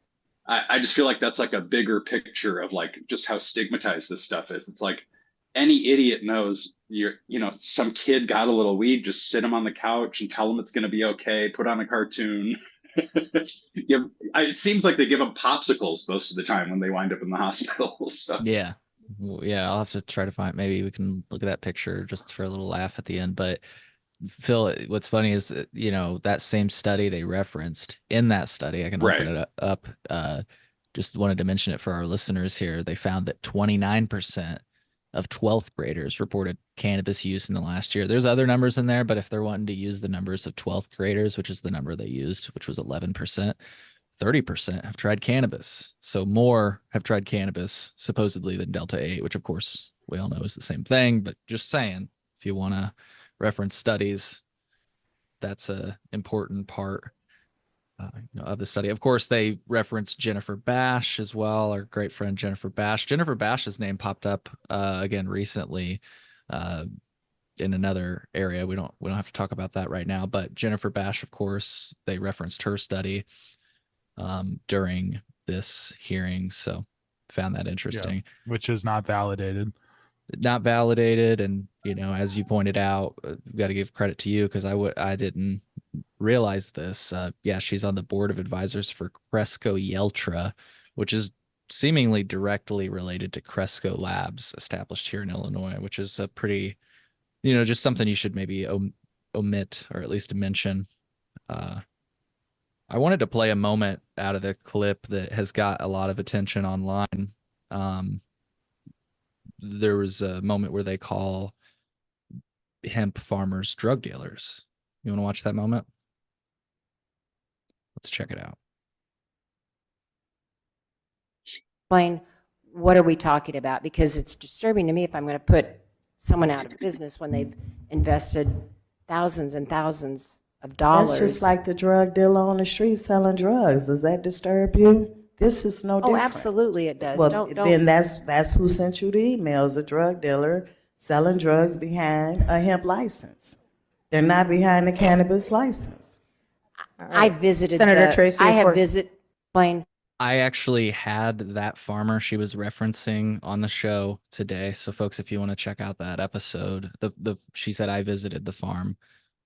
I just feel like that's like a bigger picture of like just how stigmatized this stuff is. It's like any idiot knows some kid got a little weed, just sit them on the couch and tell them it's going to be okay. Put on a cartoon. It seems like they give them popsicles most of the time when they wind up in the hospital. So. Yeah. Yeah. I'll have to try to find, maybe we can look at that picture just for a little laugh at the end. But Phil, what's funny is, that same study they referenced, in that study, I can open it up. Just wanted to mention it for our listeners here. They found that 29% of 12th graders reported cannabis use in the last year. There's other numbers in there, but if they're wanting to use the numbers of 12th graders, which is the number they used, which was 11%, 30% have tried cannabis. So more have tried cannabis supposedly than Delta 8, which of course we all know is the same thing, but just saying, if you want to reference studies, that's a important part of the study. Of course, they referenced Jennifer Bash as well, our great friend Jennifer Bash. Jennifer Bash's name popped up again recently in another area. We don't have to talk about that right now, but Jennifer Bash, of course, they referenced her study during this hearing, so found that interesting. Yeah, which is not validated. And as you pointed out, we've got to give credit to you, because I didn't realize this. She's on the board of advisors for Cresco Yeltra, which is seemingly directly related to Cresco Labs, established here in Illinois, which is a pretty, just something you should maybe omit, or at least mention. I wanted to play a moment out of the clip that has got a lot of attention online. There was a moment where they call hemp farmers drug dealers. You want to watch that moment? Let's check it out. Explain, what are we talking about? Because it's disturbing to me if I'm going to put someone out of business when they've invested thousands and thousands of dollars. That's just like the drug dealer on the street selling drugs. Does that disturb you? This is no different. Oh, absolutely it does. Well, then that's who sent you the emails, a drug dealer selling drugs behind a hemp license. They're not behind the cannabis license. I visited Senator Tracy, I have visited, I actually had that farmer she was referencing on the show today. So folks, if you want to check out that episode, she said I visited the farm.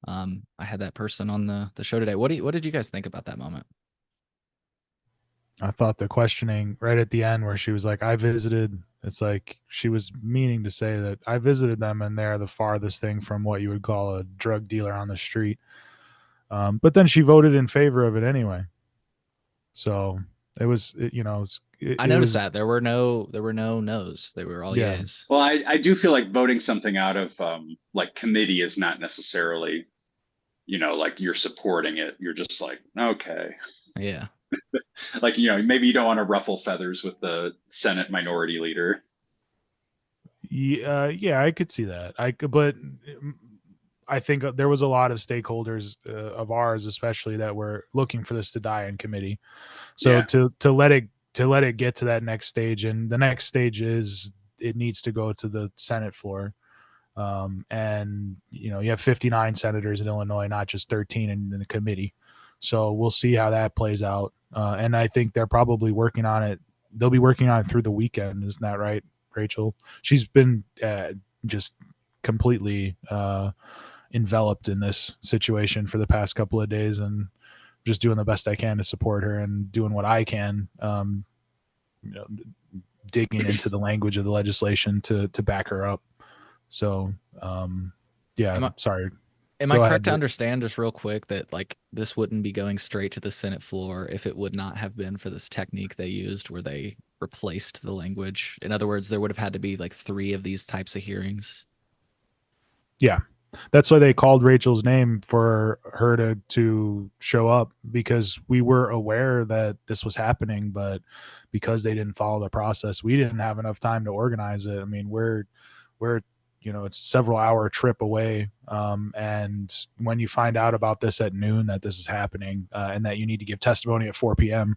I had that person on the show today. What did you guys think about that moment? I thought the questioning right at the end where she was like, I visited, it's like she was meaning to say that I visited them and they're the farthest thing from what you would call a drug dealer on the street. But then she voted in favor of it anyway. So it was, I it noticed was, that there were no no's. They were all yeah. yays. Well, I do feel like voting something out of like committee is not necessarily, like you're supporting it. You're just like, okay. Yeah. Like, maybe you don't want to ruffle feathers with the Senate minority leader. Yeah, I could see that. But I think there was a lot of stakeholders of ours, especially that were looking for this to die in committee. So Yeah. to let it get to that next stage, and the next stage is it needs to go to the Senate floor. And you have 59 senators in Illinois, not just 13 in the committee. So we'll see how that plays out. And I think they're probably working on it. They'll be working on it through the weekend. Isn't that right, Rachel? She's been just completely enveloped in this situation for the past couple of days, and just doing the best I can to support her and doing what I can, digging into the language of the legislation to back her up. So, yeah, sorry. Am I Go correct ahead. to understand just real quick that like this wouldn't be going straight to the Senate floor if it would not have been for this technique they used where they replaced the language? In other words, there would have had to be like 3 of these types of hearings. Yeah. That's why they called Rachel's name for her to show up, because we were aware that this was happening, but because they didn't follow the process, we didn't have enough time to organize it. I mean, we're it's several hour trip away, and when you find out about this at noon that this is happening, and that you need to give testimony at 4 p.m.,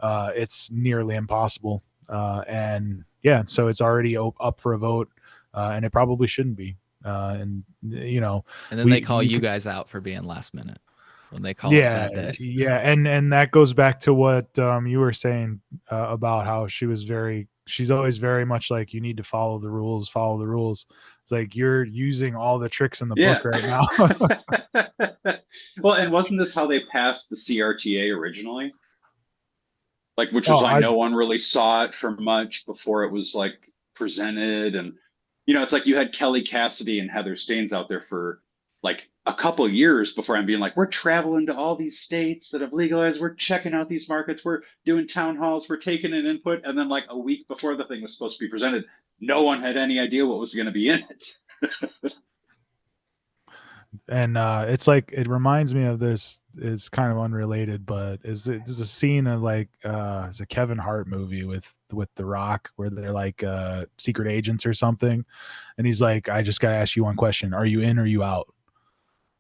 it's nearly impossible. And yeah, so it's already up for a vote, and it probably shouldn't be. And then they call you guys out for being last minute when they call it that day. Yeah, and that goes back to what you were saying about how she's always very much like, you need to follow the rules. It's like you're using all the tricks in the book right now. Well, and wasn't this how they passed the CRTA originally? Like, which was Oh, why no one really saw it for much before it was like presented. And, it's like you had Kelly Cassidy and Heather Staines out there for like a couple years before I'm being like, we're traveling to all these states that have legalized, we're checking out these markets, we're doing town halls, we're taking in input. And then like a week before the thing was supposed to be presented, no one had any idea what was going to be in it. And it's like, it reminds me of this. It's kind of unrelated, but there's a scene of like it's a Kevin Hart movie with The Rock where they're like secret agents or something, and he's like, I just got to ask you one question: are you in or are you out?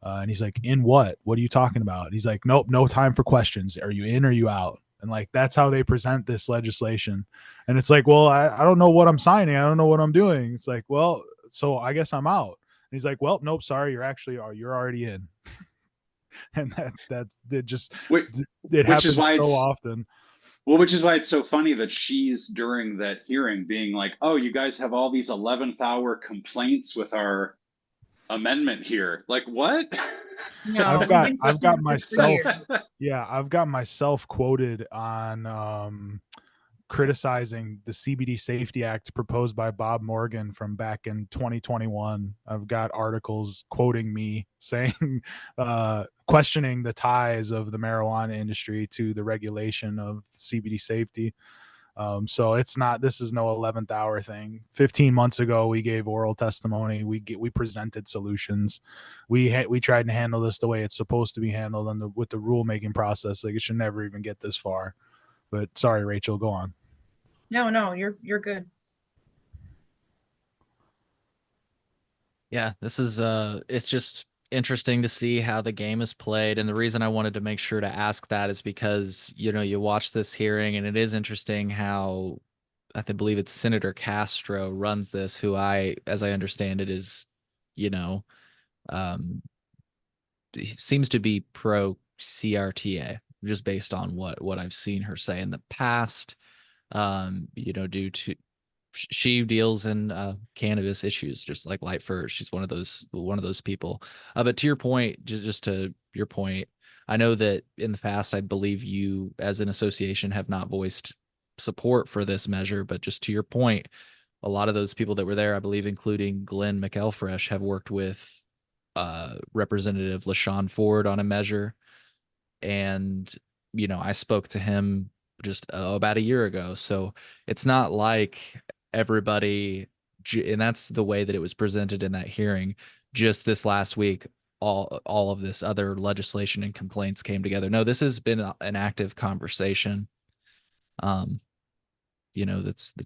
And he's like, in what? What are you talking about? And he's like, nope, no time for questions. Are you in or are you out? And like, that's how they present this legislation. And it's like, well, I don't know what I'm signing. I don't know what I'm doing. It's like, well, so I guess I'm out. And he's like, well, nope, sorry, you're already in. And it happens so often. Well, which is why it's so funny that she's during that hearing being like, oh, you guys have all these 11th hour complaints with our amendment here. Like, what? No, I've got myself. Yeah, I've got myself quoted on criticizing the CBD Safety Act proposed by Bob Morgan from back in 2021. I've got articles quoting me saying, questioning the ties of the marijuana industry to the regulation of CBD safety. So this is no 11th hour thing. 15 months ago, we gave oral testimony. We presented solutions. We tried to handle this the way it's supposed to be handled with the rulemaking process. Like, it should never even get this far. But sorry, Rachel, go on. No, you're good. Yeah, this is it's just interesting to see how the game is played. And the reason I wanted to make sure to ask that is because, you watch this hearing and it is interesting how believe it's Senator Castro runs this, who as I understand it, is, he seems to be pro CRTA, just based on what I've seen her say in the past. Due to she deals in cannabis issues just like Lightford. She's one of those people. But to your point, just to your point, I know that in the past, I believe you as an association have not voiced support for this measure, but just to your point, a lot of those people that were there, I believe, including Glenn McElfresh, have worked with Representative LaShawn Ford on a measure. And, I spoke to him just about a year ago. So it's not like everybody, and that's the way that it was presented in that hearing. Just this last week, all of this other legislation and complaints came together. No, this has been an active conversation. That's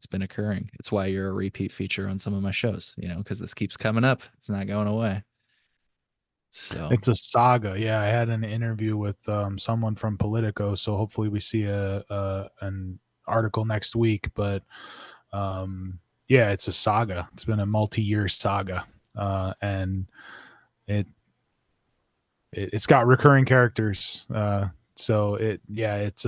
been occurring. It's why you're a repeat feature on some of my shows, because this keeps coming up. It's not going away. So It's a saga. Yeah, I had an interview with someone from Politico, so hopefully we see an article next week. But yeah, it's a saga. It's been a multi-year saga, and it's got recurring characters. So it's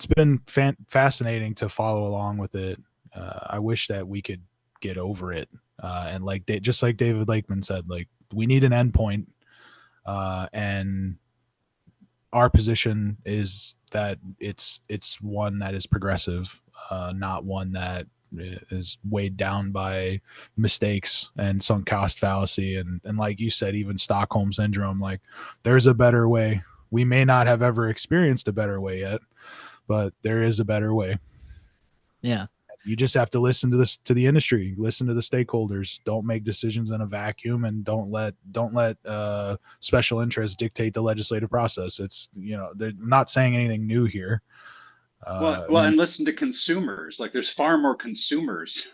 been fascinating to follow along with it. I wish that we could get over it. And just like David Lakeman said, like we need an endpoint, and our position is that it's one that is progressive, not one that is weighed down by mistakes and sunk cost fallacy, and like you said, even Stockholm syndrome. Like there's a better way. We may not have ever experienced a better way yet, but there is a better way. Yeah. You just have to listen to the industry, listen to the stakeholders. Don't make decisions in a vacuum, and don't let special interests dictate the legislative process. It's they're not saying anything new here. And listen to consumers. Like there's far more consumers.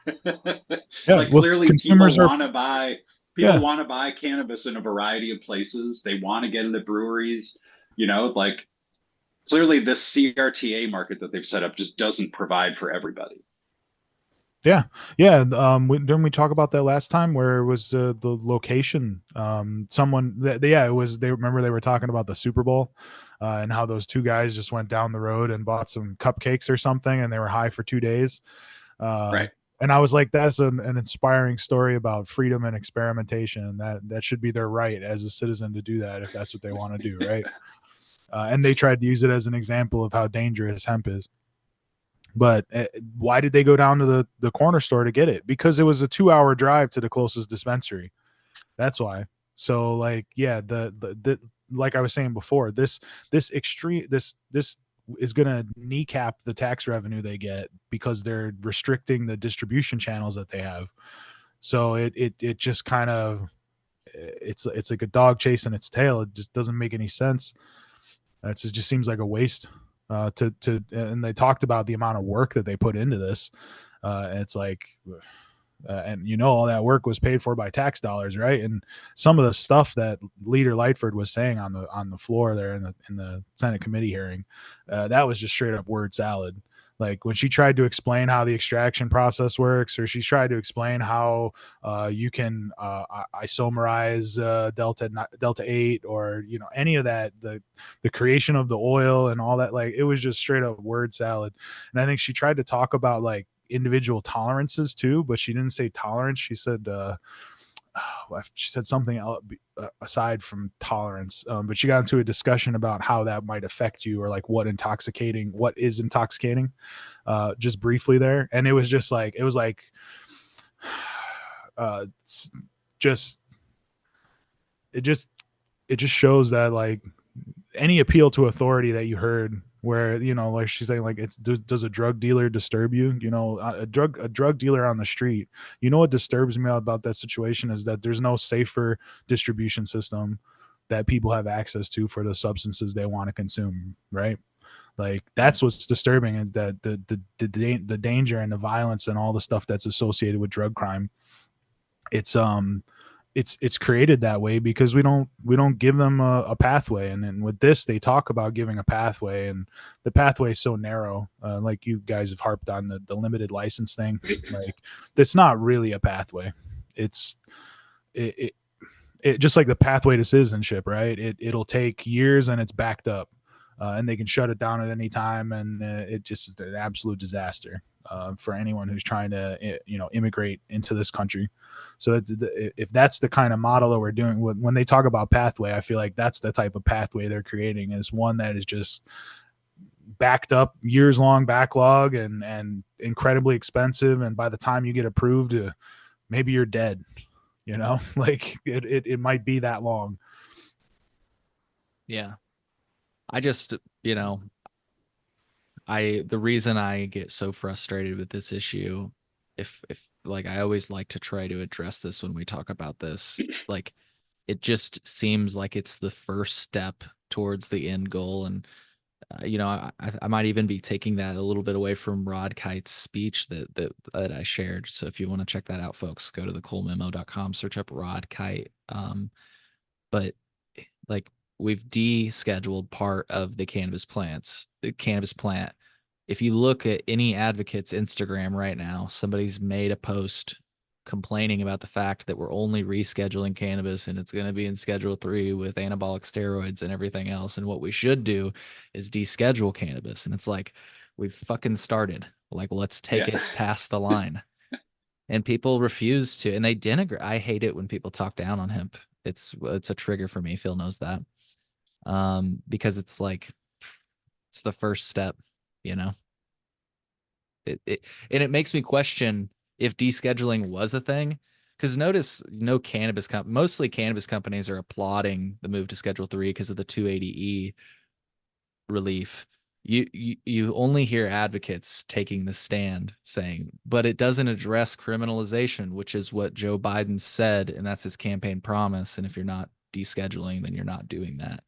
Yeah, Clearly consumers people want to buy cannabis in a variety of places. They want to get into breweries. Clearly this CRTA market that they've set up just doesn't provide for everybody. Yeah. Didn't we talk about that last time where it was the location? It was. They remember they were talking about the Super Bowl, and how those two guys just went down the road and bought some cupcakes or something, and they were high for 2 days. Right. And I was like, that's an inspiring story about freedom and experimentation. That should be their right as a citizen to do that if that's what they want to do, right? And they tried to use it as an example of how dangerous hemp is. But why did they go down to the corner store to get it? Because it was a 2-hour drive to the closest dispensary. That's why. So like, yeah, the like I was saying before, this is going to kneecap the tax revenue they get because they're restricting the distribution channels that they have. So it just kind of, it's like a dog chasing its tail. It just doesn't make any sense. It just seems like a waste. And they talked about the amount of work that they put into this. And it's like, and all that work was paid for by tax dollars, right? And some of the stuff that Leader Lightford was saying on the floor there in the Senate committee hearing, that was just straight up word salad. Like when she tried to explain how the extraction process works, or she tried to explain how you can isomerize delta 8, or any of that, the creation of the oil and all that, like it was just straight up word salad. And I think she tried to talk about like individual tolerances too, but she didn't say tolerance. She said something else aside from tolerance, but she got into a discussion about how that might affect you, or like what is intoxicating, just briefly there. And it was just like, it just shows that like any appeal to authority that you heard, where like she's saying, like, does a drug dealer disturb you? A drug dealer on the street. What disturbs me about that situation is that there's no safer distribution system that people have access to for the substances they want to consume, right? Like that's what's disturbing, is that the danger and the violence and all the stuff that's associated with drug crime. It's created that way because we don't give them a pathway. And then with this, they talk about giving a pathway, and the pathway is so narrow. Like you guys have harped on the limited license thing. Like that's not really a pathway. it just like the pathway to citizenship, right? It'll take years and it's backed up, and they can shut it down at any time, and it just is an absolute disaster for anyone who's trying to immigrate into this country. So if that's the kind of model that we're doing, when they talk about pathway, I feel like that's the type of pathway they're creating, is one that is just backed up, years long backlog, and incredibly expensive, and by the time you get approved, maybe you're dead. Like it might be that long. Yeah. I just, the reason I get so frustrated with this issue, if like, I always like to try to address this when we talk about this, like, it just seems like it's the first step towards the end goal. And I might even be taking that a little bit away from Rod Kite's speech that I shared. So if you want to check that out, folks, go to thecolememo.com, search up Rod Kite. But like, we've descheduled part of the cannabis plant. If you look at any advocate's Instagram right now, somebody's made a post complaining about the fact that we're only rescheduling cannabis and it's going to be in Schedule 3 with anabolic steroids and everything else. And what we should do is deschedule cannabis. And it's like, we've fucking started. Like, let's take it past the line. And people refuse to, and they denigrate. I hate it when people talk down on hemp. It's a trigger for me. Phil knows that. Because it's like, it's the first step, and it makes me question if descheduling was a thing. Because notice, mostly cannabis companies are applauding the move to Schedule 3 because of the 280E relief. You only hear advocates taking the stand saying, but it doesn't address criminalization, which is what Joe Biden said, and that's his campaign promise. And if you're not descheduling, then you're not doing that.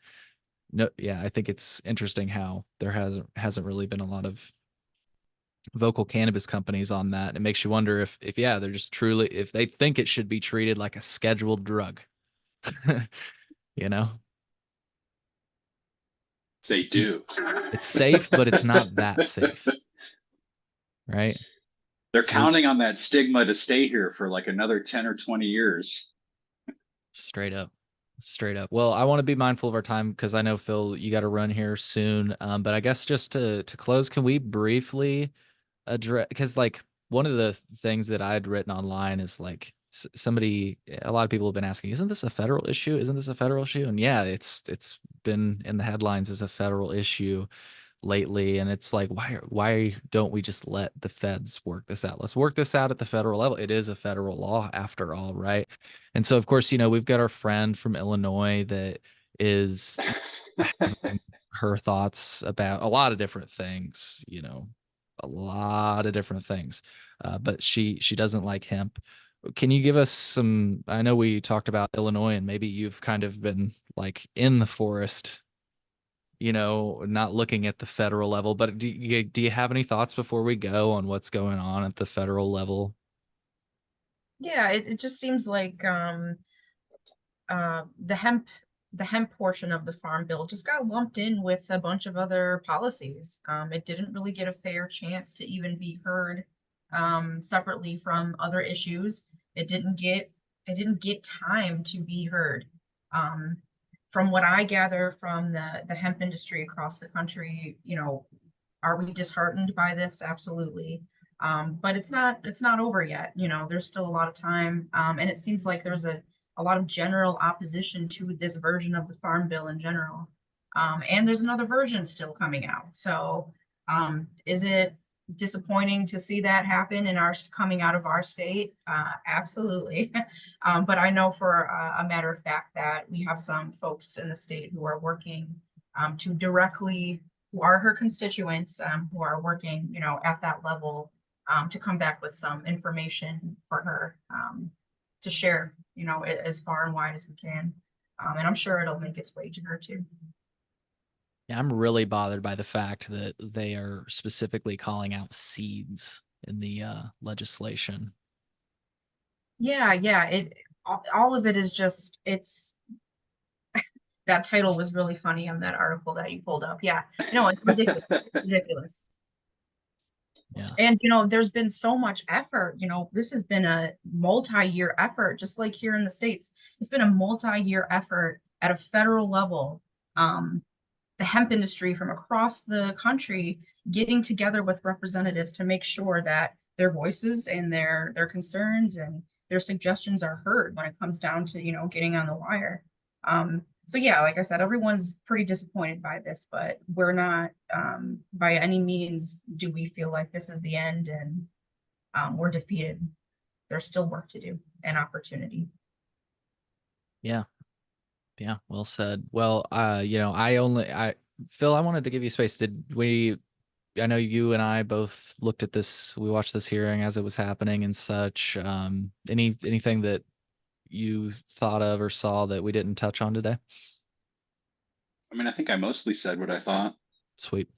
No, yeah, I think it's interesting how there hasn't really been a lot of vocal cannabis companies on that. It makes you wonder if they're just truly, if they think it should be treated like a scheduled drug. you know They do. It's safe, but it's not that safe, right? They're counting on that stigma to stay here for like another 10 or 20 years. Straight up. Well, I want to be mindful of our time because I know, Phil, you got to run here soon. But I guess just to close, can we briefly address, because like one of the things that I had written online is like, a lot of people have been asking, isn't this a federal issue? And yeah, it's been in the headlines as a federal issue lately. And it's like, why don't we just let the feds work this out? Let's work this out at the federal level. It is a federal law after all, right? And so, of course, we've got our friend from Illinois that is having her thoughts about a lot of different things, but she doesn't like hemp. Can you give us some? I know we talked about Illinois, and maybe you've kind of been like in the forest, not looking at the federal level, but do you have any thoughts before we go on what's going on at the federal level? Yeah, it just seems like the hemp portion of the farm bill just got lumped in with a bunch of other policies. It didn't really get a fair chance to even be heard separately from other issues. It didn't get time to be heard. From what I gather from the hemp industry across the country, are we disheartened by this? Absolutely. But it's not over yet. There's still a lot of time. And it seems like there's a lot of general opposition to this version of the Farm Bill in general. And there's another version still coming out. So is it disappointing to see that happen in coming out of our state? Absolutely. But I know for a matter of fact that we have some folks in the state who are working who are her constituents, who are working, at that level, to come back with some information for her to share, as far and wide as we can. And I'm sure it'll make its way to her too. Yeah, I'm really bothered by the fact that they are specifically calling out seeds in the legislation. Yeah, all of it is just, that title was really funny on that article that you pulled up. Yeah, no, it's ridiculous. It's ridiculous. Yeah. And, there's been so much effort, this has been a multi-year effort, just like here in the States. It's been a multi-year effort at a federal level. The hemp industry from across the country getting together with representatives to make sure that their voices and their concerns and their suggestions are heard when it comes down to, getting on the wire. So yeah, like I said, everyone's pretty disappointed by this, but we're not, by any means do we feel like this is the end and we're defeated. There's still work to do and opportunity. Yeah. Yeah. Well said. Well, Phil, I wanted to give you space. I know you and I both looked at this, we watched this hearing as it was happening and such. Anything that you thought of or saw that we didn't touch on today? I mean, I think I mostly said what I thought. Sweet.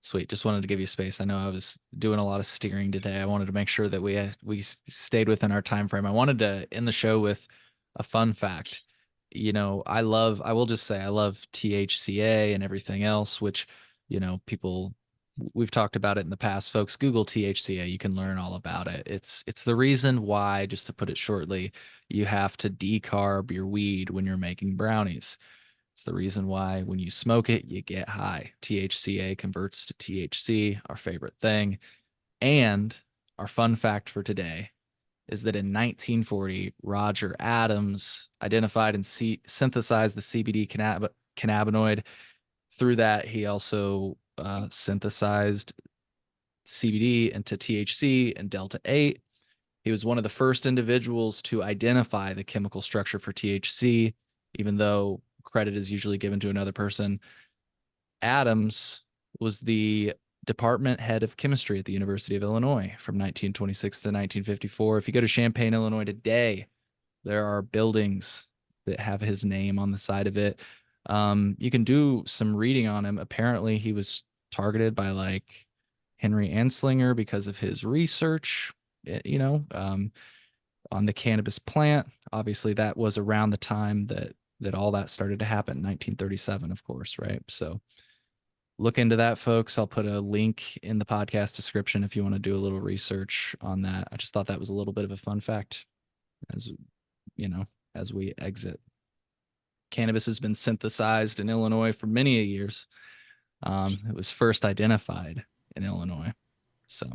Sweet. Just wanted to give you space. I know I was doing a lot of steering today. I wanted to make sure that we stayed within our time frame. I wanted to end the show with a fun fact. I will just say I love THCA and everything else, which, people, we've talked about it in the past. Folks, Google THCA. You can learn all about it. It's the reason why, just to put it shortly, you have to decarb your weed when you're making brownies. It's the reason why when you smoke it, you get high. THCA converts to THC, our favorite thing. And our fun fact for today is that in 1940, Roger Adams identified and synthesized the CBD cannabinoid. Through that, he also synthesized CBD into THC and Delta 8. He was one of the first individuals to identify the chemical structure for THC, even though credit is usually given to another person. Adams was the department head of chemistry at the University of Illinois from 1926 to 1954. If you go to Champaign, Illinois today, there are buildings that have his name on the side of it. You can do some reading on him. Apparently, he was targeted by like Henry Anslinger because of his research, on the cannabis plant. Obviously, that was around the time that all that started to happen, 1937, of course, right? So look into that, folks. I'll put a link in the podcast description if you want to do a little research on that. I just thought that was a little bit of a fun fact as as we exit. Cannabis has been synthesized in Illinois for many years. It was first identified in Illinois. So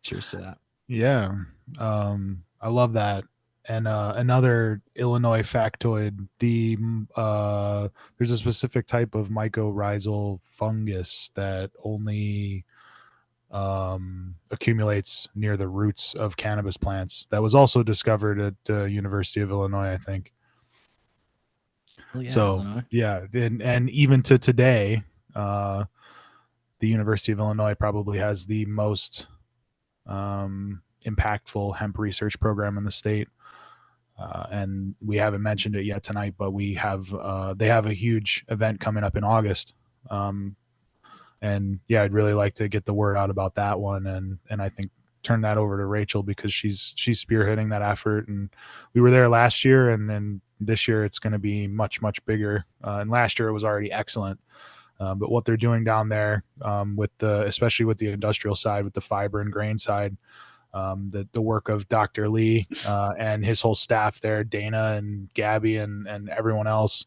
cheers to that. Yeah. I love that. And another Illinois factoid, there's a specific type of mycorrhizal fungus that only accumulates near the roots of cannabis plants that was also discovered at the University of Illinois, I think. Well, yeah, So Illinois. yeah, and even to today, the University of Illinois probably has the most impactful hemp research program in the state. And we haven't mentioned it yet tonight, but they have a huge event coming up in August. And yeah, I'd really like to get the word out about that one, and I think turn that over to Rachel because she's spearheading that effort. And we were there last year, and then this year it's going to be much bigger. And last year it was already excellent. But what they're doing down there, especially with the industrial side, with the fiber and grain side, the work of Dr. Lee and his whole staff there, Dana and Gabby and everyone else,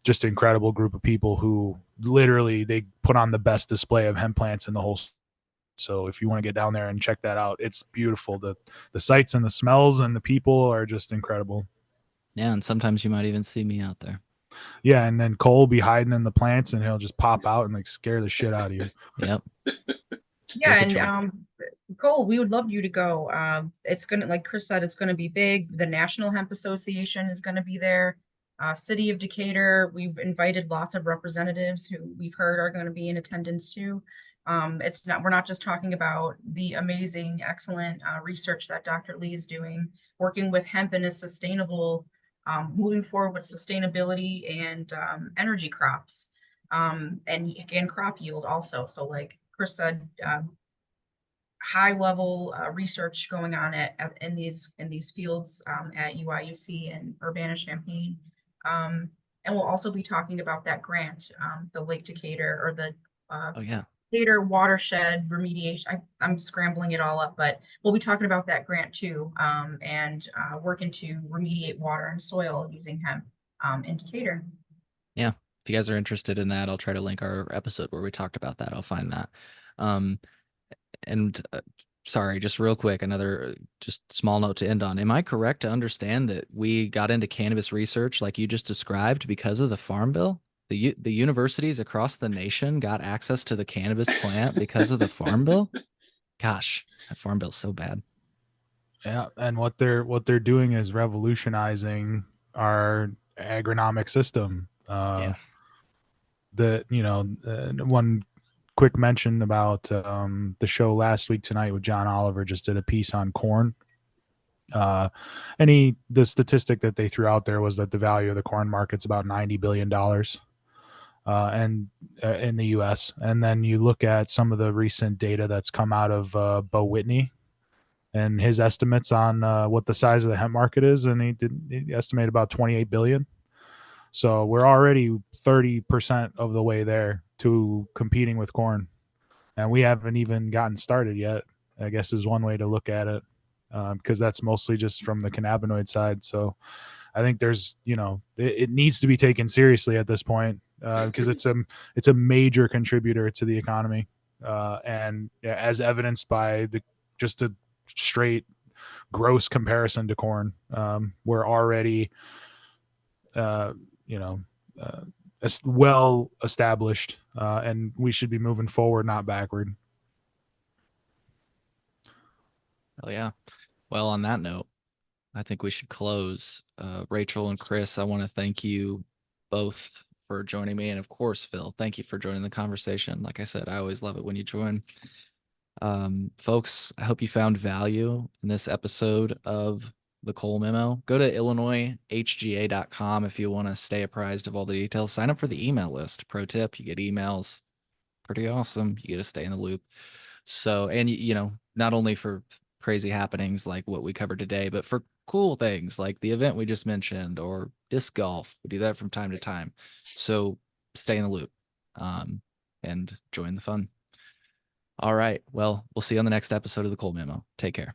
just an incredible group of people who literally they put on the best display of hemp plants in the whole. So if you want to get down there and check that out, it's beautiful. The sights and the smells and the people are just incredible. Yeah, and sometimes you might even see me out there. Yeah, and then Cole will be hiding in the plants and he'll just pop out and like scare the shit out of you. Yep. Yeah, Like and Cole, we would love you to go. It's gonna, like Chris said, it's gonna be big. The National Hemp Association is gonna be there. City of Decatur, we've invited lots of representatives who we've heard are going to be in attendance too. We're not just talking about the amazing, excellent research that Dr. Lee is doing, working with hemp and is sustainable, moving forward with sustainability and energy crops, and again, crop yield also. So like Chris said, high level research going on in these fields at UIUC and Urbana-Champaign. And we'll also be talking about that grant, the Lake Decatur or the oh yeah, Decatur watershed remediation. I'm scrambling it all up, but we'll be talking about that grant too, and working to remediate water and soil using hemp in Decatur. Yeah. If you guys are interested in that, I'll try to link our episode where we talked about that. I'll find that. Um, and sorry, just real quick, another just small note to end on. Am I correct to understand that we got into cannabis research like you just described because of the Farm Bill? The universities across the nation got access to the cannabis plant because of the Farm Bill? Gosh, that Farm Bill's so bad. Yeah, and what they're doing is revolutionizing our agronomic system. Yeah. One quick mention about the show last week tonight with John Oliver just did a piece on corn. The statistic that they threw out there was that the value of the corn market's about $90 billion. And in the U.S. And then you look at some of the recent data that's come out of Bo Whitney and his estimates on what the size of the hemp market is, and he estimated about 28 billion. So we're already 30% of the way there to competing with corn, and we haven't even gotten started yet, I guess is one way to look at it, because that's mostly just from the cannabinoid side. So I think there's, it needs to be taken seriously at this point, because it's a major contributor to the economy, and as evidenced by just a straight gross comparison to corn. We're already, well established, and we should be moving forward, not backward. Oh yeah. Well, on that note, I think we should close. Rachel and Chris, I want to thank you both for joining me. And of course, Phil, thank you for joining the conversation. Like I said, I always love it when you join. Folks, I hope you found value in this episode of the Cole Memo. Go to IllinoisHGA.com if you want to stay apprised of all the details. Sign up for the email list. Pro tip, you get emails. Pretty awesome. You get to stay in the loop. So, and not only for crazy happenings like what we covered today, but for cool things like the event we just mentioned or disc golf. We do that from time to time. So stay in the loop, and join the fun. All right. Well, we'll see you on the next episode of the Cole Memo. Take care.